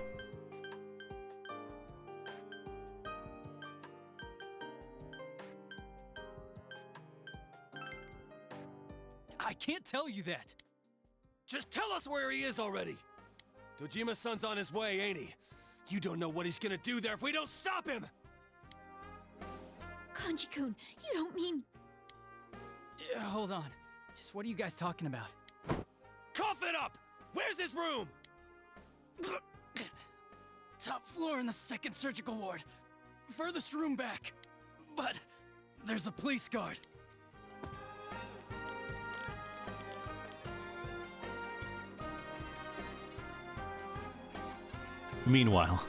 I can't tell you that. Just tell us where he is already! Dojima-san's on his way, ain't he? You don't know what he's gonna do there if we don't stop him! Kanji-kun, you don't mean... Yeah, hold on. Just what are you guys talking about? Cough it up! Where's his room? Top floor in the second surgical ward. Furthest room back. But there's a police guard. Meanwhile...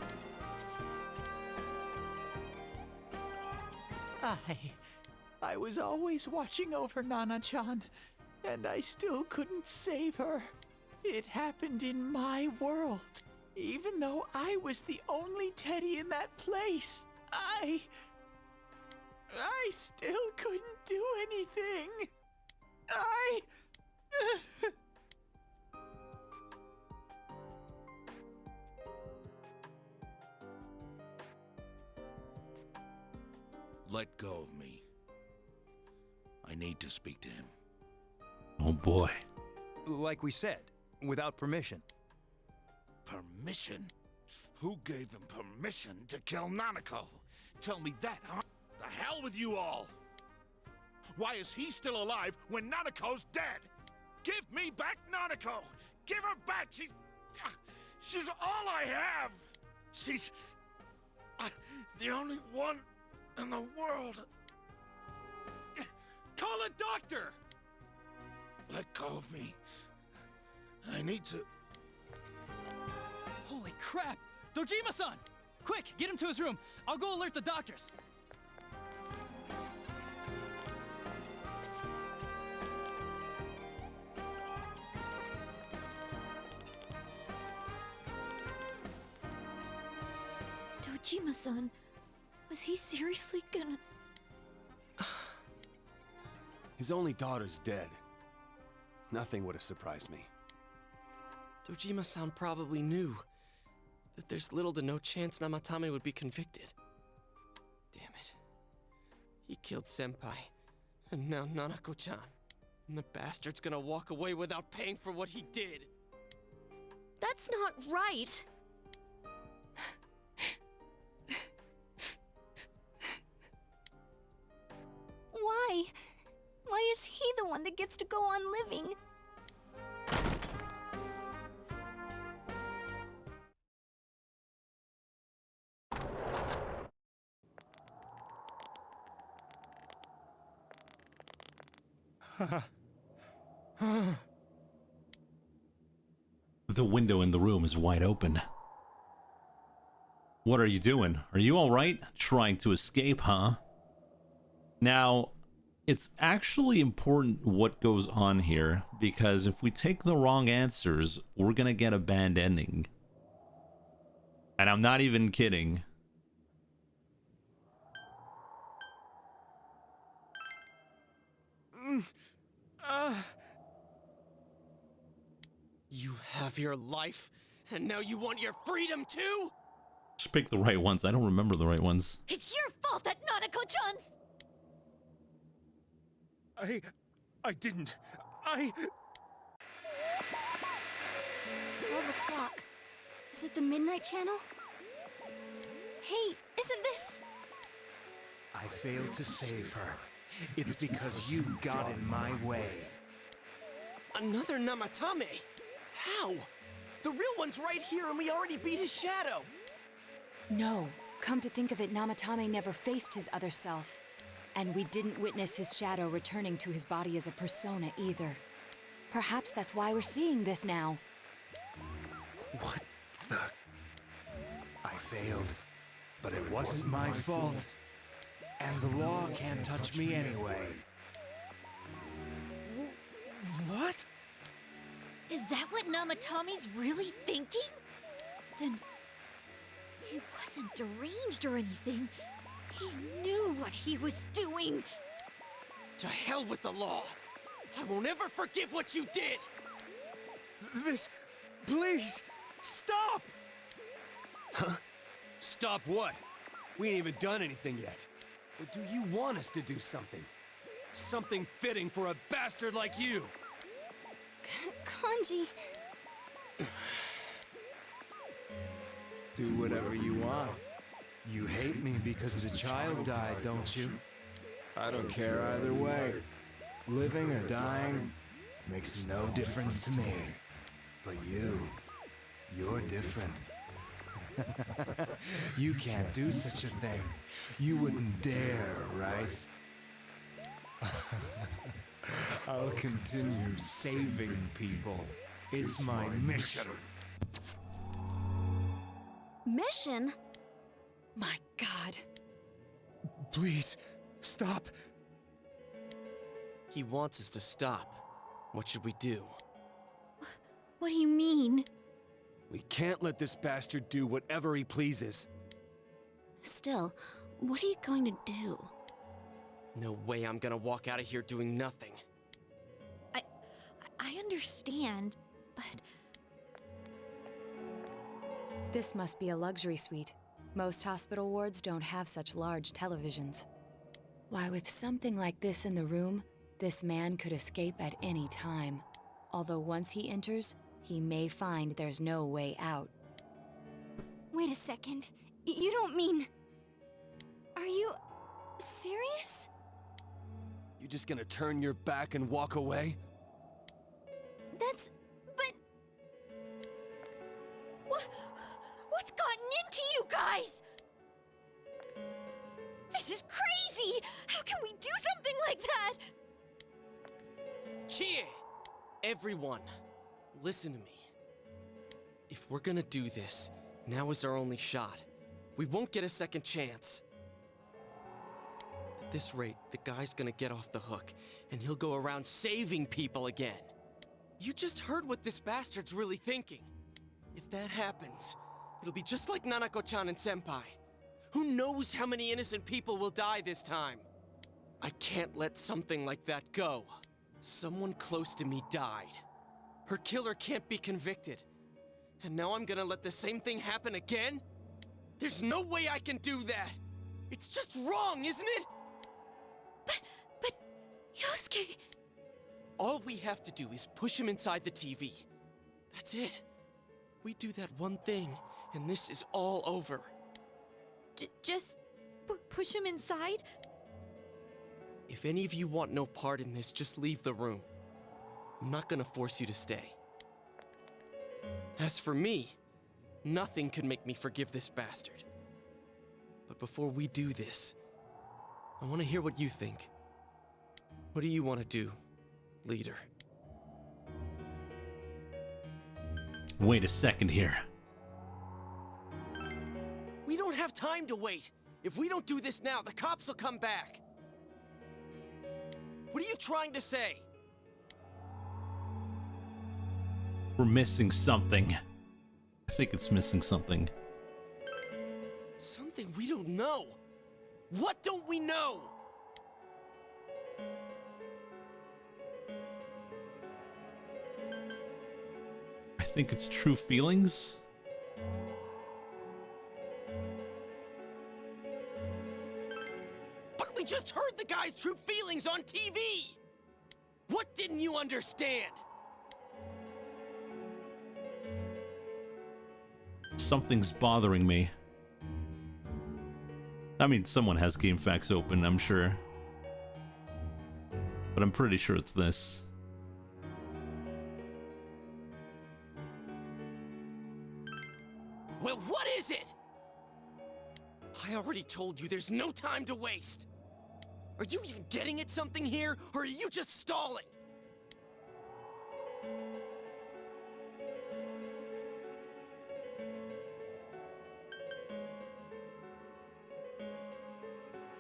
I was always watching over Nana-chan, and I still couldn't save her. It happened in my world. Even though I was the only teddy in that place, I still couldn't do anything. Let go of me. I need to speak to him. Oh boy. Like we said, without permission. Permission? Who gave him permission to kill Nanako? Tell me that, huh? The hell with you all! Why is he still alive when Nanako's dead? Give me back Nanako! Give her back! She's all I have! She's... the only one in the world. Call a doctor! Let go of me. I need to... Holy crap! Dojima-san! Quick, get him to his room. I'll go alert the doctors. Dojima-san, was he seriously gonna... His only daughter's dead. Nothing would have surprised me. Dojima-san probably knew that there's little to no chance Namatame would be convicted. Damn it. He killed Senpai, and now Nanako-chan. And the bastard's gonna walk away without paying for what he did. That's not right! Why? one that gets to go on living. The window in the room is wide open. What are you doing? Are you alright? Trying to escape, huh? Now, it's actually important what goes on here, because if we take the wrong answers, we're gonna get a bad ending. And I'm not even kidding. You have your life, and now you want your freedom too? Just pick the right ones. I don't remember the right ones. It's your fault that Nanako-chan's... I didn't. 12 o'clock. Is it the Midnight Channel? Hey, isn't this... I failed to save her. It's because you got in my way. Another Namatame? How? The real one's right here and we already beat his shadow! No. Come to think of it, Namatame never faced his other self. And we didn't witness his shadow returning to his body as a persona either. Perhaps that's why we're seeing this now. What the... I failed, but it wasn't my fault. And the law can't touch me anyway. What? Is that what Namatame's really thinking? Then... he wasn't deranged or anything. He knew what he was doing. To hell with the law! I won't ever forgive what you did! This... please, stop! Huh? Stop what? We ain't even done anything yet. Or do you want us to do something? Something fitting for a bastard like you! Kanji... Do whatever you want. You hate me because the child died, don't you? I don't care either way. Living or dying makes no difference to me. But you're different. You can't do such a thing. You wouldn't dare, right? I'll continue saving people. It's my mission. Mission? My God. Please, stop. He wants us to stop. What should we do? What do you mean? We can't let this bastard do whatever he pleases. Still, what are you going to do? No way I'm gonna walk out of here doing nothing. I understand, but... This must be a luxury suite. Most hospital wards don't have such large televisions. Why, with something like this in the room, this man could escape at any time. Although once he enters, he may find there's no way out. Wait a second. You don't mean... Are you... serious? You just gonna turn your back and walk away? That's... but... What's gotten into you guys? This is crazy! How can we do something like that? Chie! Everyone, listen to me. If we're gonna do this, now is our only shot. We won't get a second chance. At this rate, the guy's gonna get off the hook, and he'll go around saving people again. You just heard what this bastard's really thinking. If that happens, it'll be just like Nanako-chan and Senpai. Who knows how many innocent people will die this time? I can't let something like that go. Someone close to me died. Her killer can't be convicted. And now I'm gonna let the same thing happen again? There's no way I can do that! It's just wrong, isn't it? But... Yosuke... All we have to do is push him inside the TV. That's it. We do that one thing, and this is all over. Just push him inside? If any of you want no part in this, just leave the room. I'm not gonna force you to stay. As for me, nothing could make me forgive this bastard. But before we do this, I want to hear what you think. What do you want to do, leader? Wait a second here. We don't have time to wait. If we don't do this now, the cops will come back. What are you trying to say? We're missing something. I think it's missing something. Something we don't know. What don't we know? I think it's true feelings. But we just heard the guy's true feelings on TV! What didn't you understand? Something's bothering me. I mean, someone has GameFAQs open, I'm sure. But I'm pretty sure it's this. Well, what is it? I already told you there's no time to waste. Are you even getting at something here, or are you just stalling?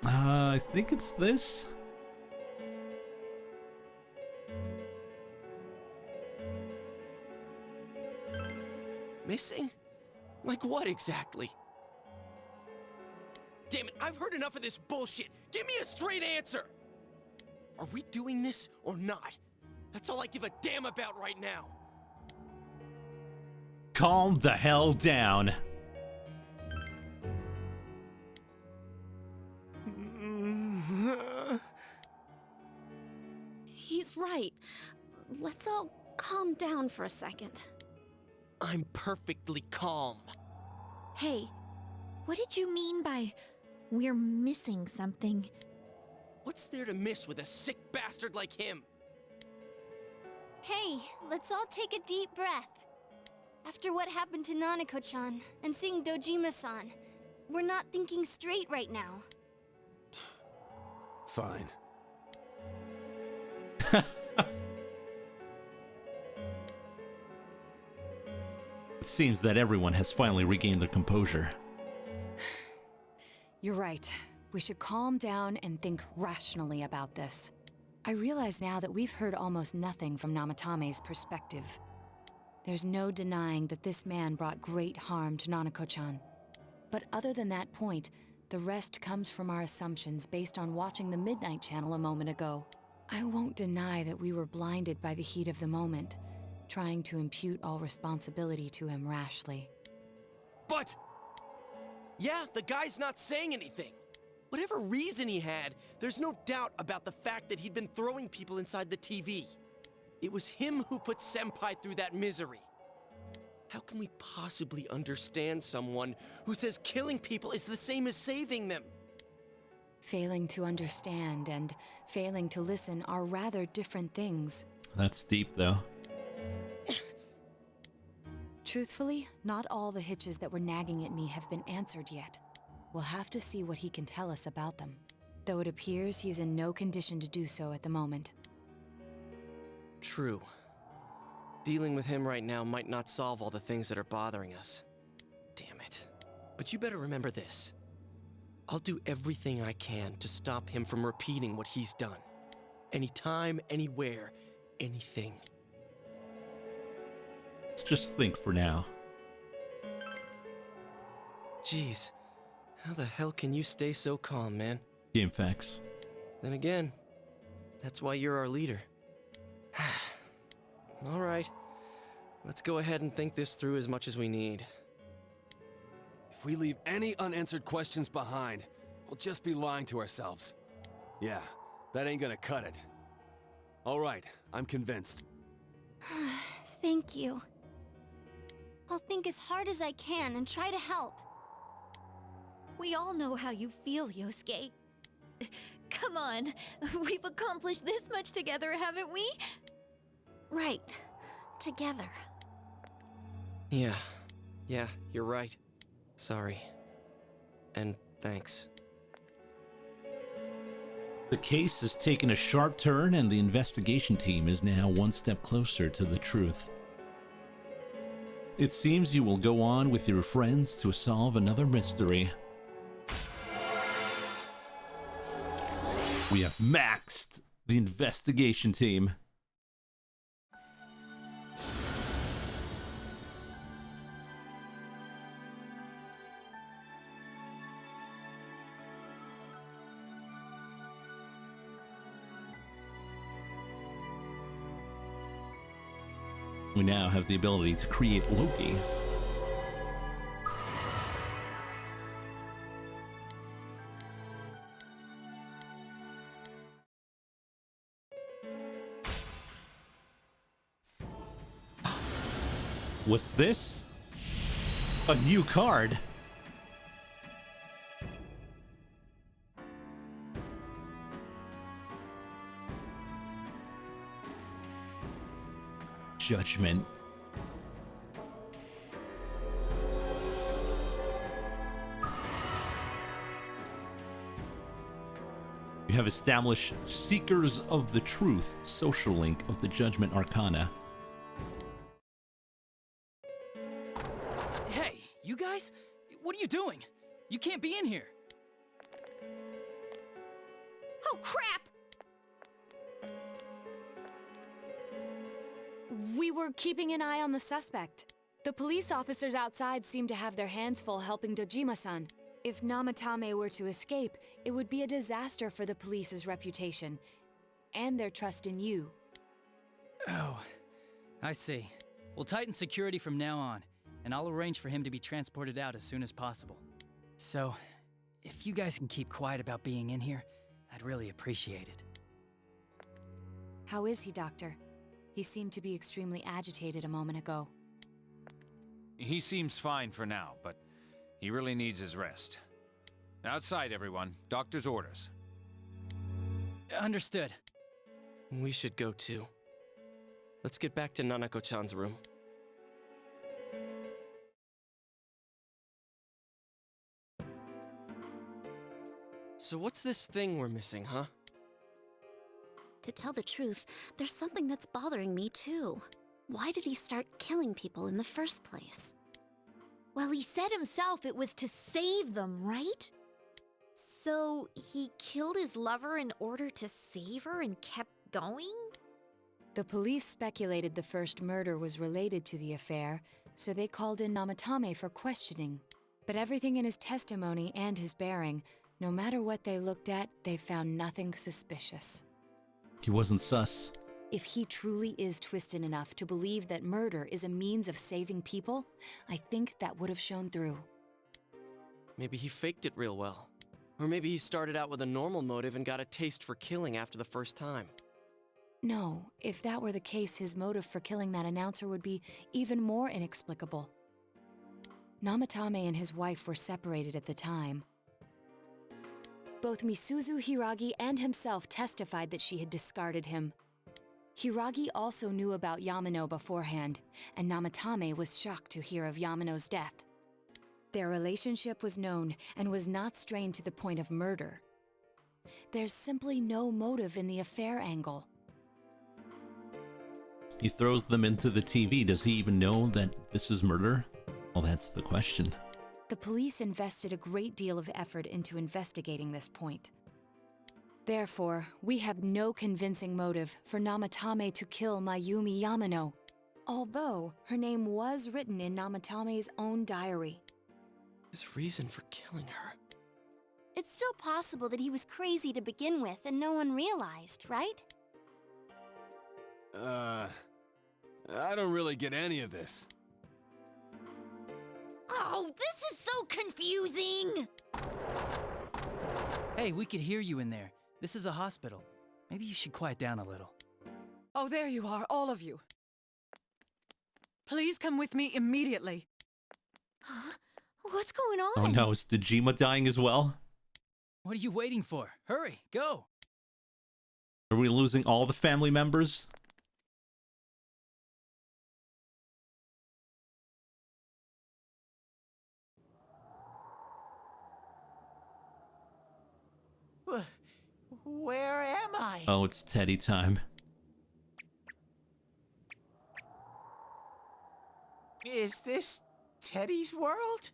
I think it's this. Missing? Like what exactly? Damn it, I've heard enough of this bullshit. Give me a straight answer. Are we doing this or not? That's all I give a damn about right now. Calm the hell down. He's right. Let's all calm down for a second. I'm perfectly calm. Hey, what did you mean by we're missing something? What's there to miss with a sick bastard like him? Hey, let's all take a deep breath. After what happened to Nanako-chan and seeing Dojima-san, we're not thinking straight right now. Fine. It seems that everyone has finally regained their composure. You're right. We should calm down and think rationally about this. I realize now that we've heard almost nothing from Namatame's perspective. There's no denying that this man brought great harm to Nanako-chan. But other than that point, the rest comes from our assumptions based on watching the Midnight Channel a moment ago. I won't deny that we were blinded by the heat of the moment, trying to impute all responsibility to him rashly. But... yeah, the guy's not saying anything. Whatever reason he had, there's no doubt about the fact that he'd been throwing people inside the TV. It was him who put Senpai through that misery. How can we possibly understand someone who says killing people is the same as saving them? Failing to understand and failing to listen are rather different things. That's deep, though. Truthfully, not all the hitches that were nagging at me have been answered yet. We'll have to see what he can tell us about them, though it appears he's in no condition to do so at the moment. True. Dealing with him right now might not solve all the things that are bothering us. Damn it. But you better remember this. I'll do everything I can to stop him from repeating what he's done. Anytime, anywhere, anything. Let's just think for now. Jeez, how the hell can you stay so calm, man? GameFAQs. Then again, that's why you're our leader. All right, let's go ahead and think this through as much as we need. If we leave any unanswered questions behind, we'll just be lying to ourselves. Yeah, that ain't gonna cut it. All right, I'm convinced. Thank you. I'll think as hard as I can and try to help. We all know how you feel, Yosuke. Come on. We've accomplished this much together, haven't we? Right. Together. Yeah, you're right. Sorry. And thanks. The case has taken a sharp turn, and the investigation team is now one step closer to the truth. It seems you will go on with your friends to solve another mystery. We have maxed the investigation team. We now have the ability to create Loki. What's this? A new card. Judgment. You have established Seekers of the Truth, social link of the Judgment Arcana. Hey, you guys? What are you doing? You can't be in here. Oh, crap! We were keeping an eye on the suspect. The police officers outside seem to have their hands full helping Dojima-san. If Namatame were to escape, it would be a disaster for the police's reputation and their trust in you. Oh, I see. We'll tighten security from now on, and I'll arrange for him to be transported out as soon as possible. So, if you guys can keep quiet about being in here, I'd really appreciate it. How is he, Doctor? He seemed to be extremely agitated a moment ago. He seems fine for now, but he really needs his rest. Outside, everyone. Doctor's orders. Understood. We should go too. Let's get back to Nanako-chan's room. So what's this thing we're missing, huh? To tell the truth, there's something that's bothering me too. Why did he start killing people in the first place? Well, he said himself it was to save them, right? So he killed his lover in order to save her and kept going? The police speculated the first murder was related to the affair, so they called in Namatame for questioning. But everything in his testimony and his bearing, no matter what they looked at, they found nothing suspicious. He wasn't sus. If he truly is twisted enough to believe that murder is a means of saving people, I think that would have shown through. Maybe he faked it real well. Or maybe he started out with a normal motive and got a taste for killing after the first time. No, if that were the case, his motive for killing that announcer would be even more inexplicable. Namatame and his wife were separated at the time. Both Misuzu Hiragi and himself testified that she had discarded him. Hiragi also knew about Yamano beforehand, and Namatame was shocked to hear of Yamano's death. Their relationship was known and was not strained to the point of murder. There's simply no motive in the affair angle. He throws them into the TV. Does he even know that this is murder? Well, that's the question. The police invested a great deal of effort into investigating this point. Therefore, we have no convincing motive for Namatame to kill Mayumi Yamano, although her name was written in Namatame's own diary. His reason for killing her. It's still possible that he was crazy to begin with and no one realized, right? I don't really get any of this. Oh, this is so confusing! Hey, we could hear you in there. This is a hospital. Maybe you should quiet down a little. Oh, there you are, all of you. Please come with me immediately. Huh? What's going on? Oh no, is Dojima dying as well? What are you waiting for? Hurry, go! Are we losing all the family members? Where am I? Oh, it's Teddy time. Is this Teddy's world?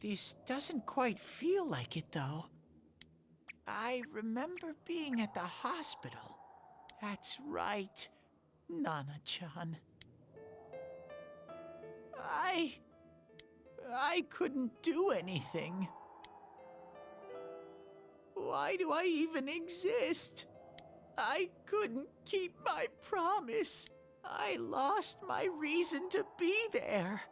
This doesn't quite feel like it, though. I remember being at the hospital. That's right, Nana-chan. I couldn't do anything. Why do I even exist? I couldn't keep my promise. I lost my reason to be there.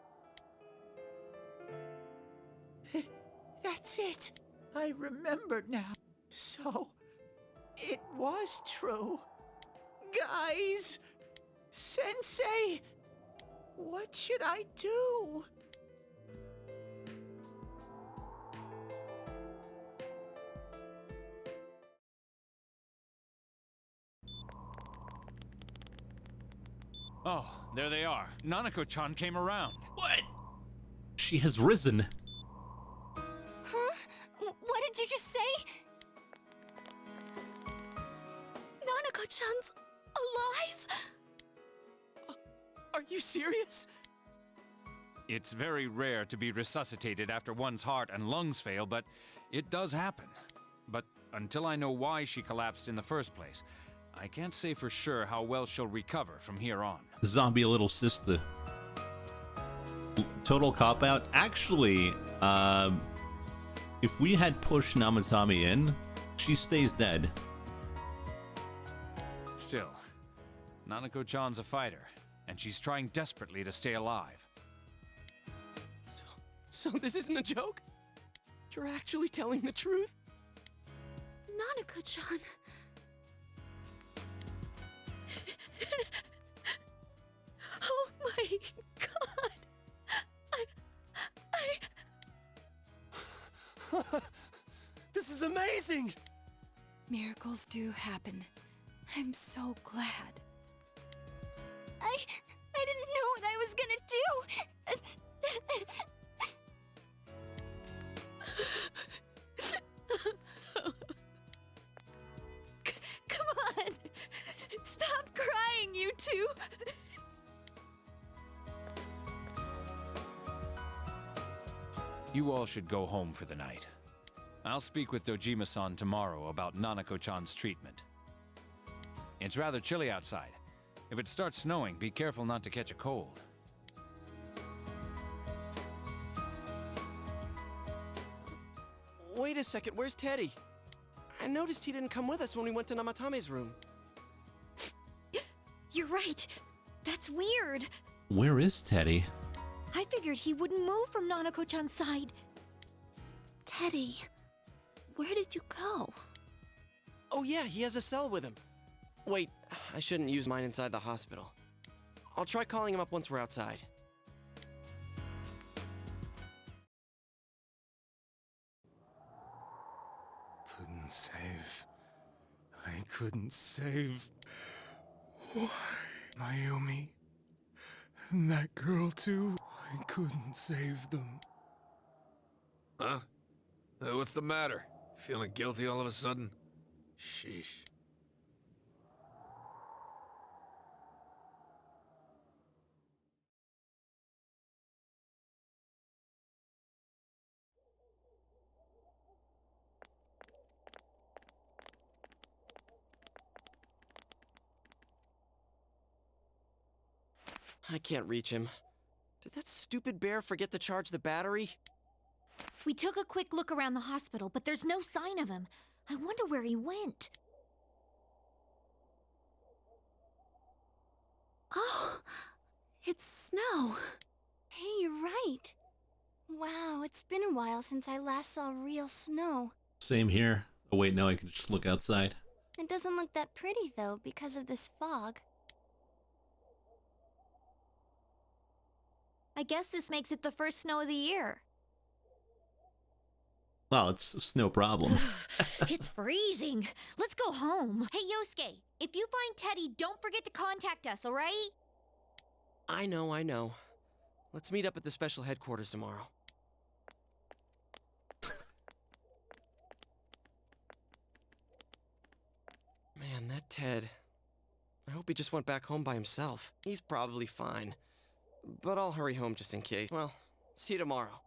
That's it. I remember now. So, it was true. Guys! Sensei! What should I do? Oh, there they are. Nanako-chan came around. What? She has risen. Huh? What did you just say? Nanako-chan's alive? Are you serious? It's very rare to be resuscitated after one's heart and lungs fail, but it does happen. But until I know why she collapsed in the first place, I can't say for sure how well she'll recover from here on. Zombie little sister. Total cop-out. Actually, if we had pushed Namatami in, she stays dead. Still, Nanako-chan's a fighter, and she's trying desperately to stay alive. So this isn't a joke? You're actually telling the truth? Nanako-chan. Oh my god. This is amazing! Miracles do happen. I'm so glad. I didn't know what I was gonna do. Come on. Stop crying, you two. You all should go home for the night. I'll speak with Dojima-san tomorrow about Nanako-chan's treatment. It's rather chilly outside. If it starts snowing, be careful not to catch a cold. Wait a second, where's Teddy? I noticed he didn't come with us when we went to Namatame's room. You're right. That's weird. Where is Teddy? I figured he wouldn't move from Nanako-chan's side. Teddy, where did you go? Oh yeah, he has a cell with him. Wait, I shouldn't use mine inside the hospital. I'll try calling him up once we're outside. Couldn't save. I couldn't save. Why? Mayumi. And that girl too. I couldn't save them. Huh? What's the matter? Feeling guilty all of a sudden? Sheesh. I can't reach him. Did that stupid bear forget to charge the battery? We took a quick look around the hospital, but there's no sign of him. I wonder where he went. Oh, it's snow. Hey, you're right. Wow, it's been a while since I last saw real snow. Same here. Oh wait, no, I can just look outside. It doesn't look that pretty, though, because of this fog. I guess this makes it the first snow of the year. Well, it's no problem. It's freezing. Let's go home. Hey, Yosuke, if you find Teddy, don't forget to contact us, alright? I know. Let's meet up at the special headquarters tomorrow. Man, that Ted. I hope he just went back home by himself. He's probably fine. But I'll hurry home just in case. Well, see you tomorrow.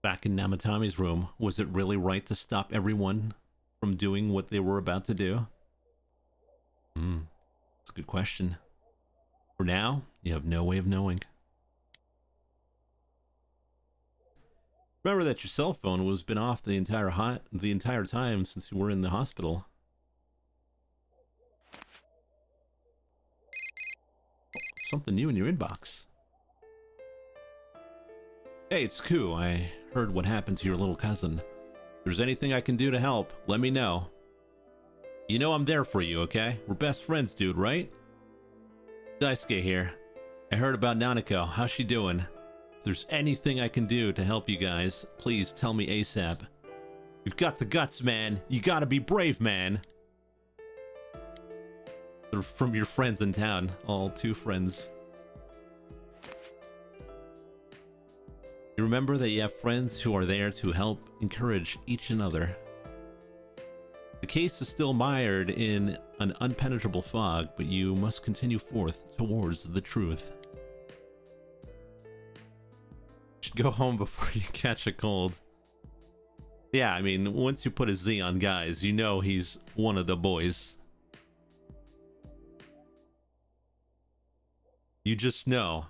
Back in Namatami's room, was it really right to stop everyone from doing what they were about to do? That's a good question. For now, you have no way of knowing. Remember that your cell phone was been off the entire time since you were in the hospital. Something new in your inbox. Hey, it's Ku. I heard what happened to your little cousin. If there's anything I can do to help, let me know. You know I'm there for you, okay? We're best friends, dude, right? Daisuke here. I heard about Nanako. How's she doing? If there's anything I can do to help you guys, please tell me ASAP. You've got the guts, man. You gotta be brave, man. They're from your friends in town. All 2 friends. You remember that you have friends who are there to help encourage each another. The case is still mired in an impenetrable fog, but you must continue forth towards the truth. You should go home before you catch a cold. Yeah, I mean, once you put a Z on guys, you know he's one of the boys. You just know.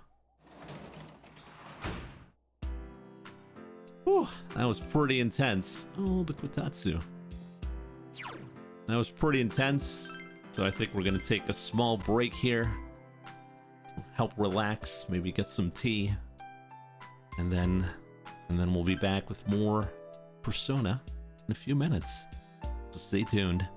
Whew, that was pretty intense. Oh, the Kotatsu. That was pretty intense. So I think we're gonna take a small break here. Help relax, maybe get some tea. And then we'll be back with more Persona in a few minutes. So stay tuned.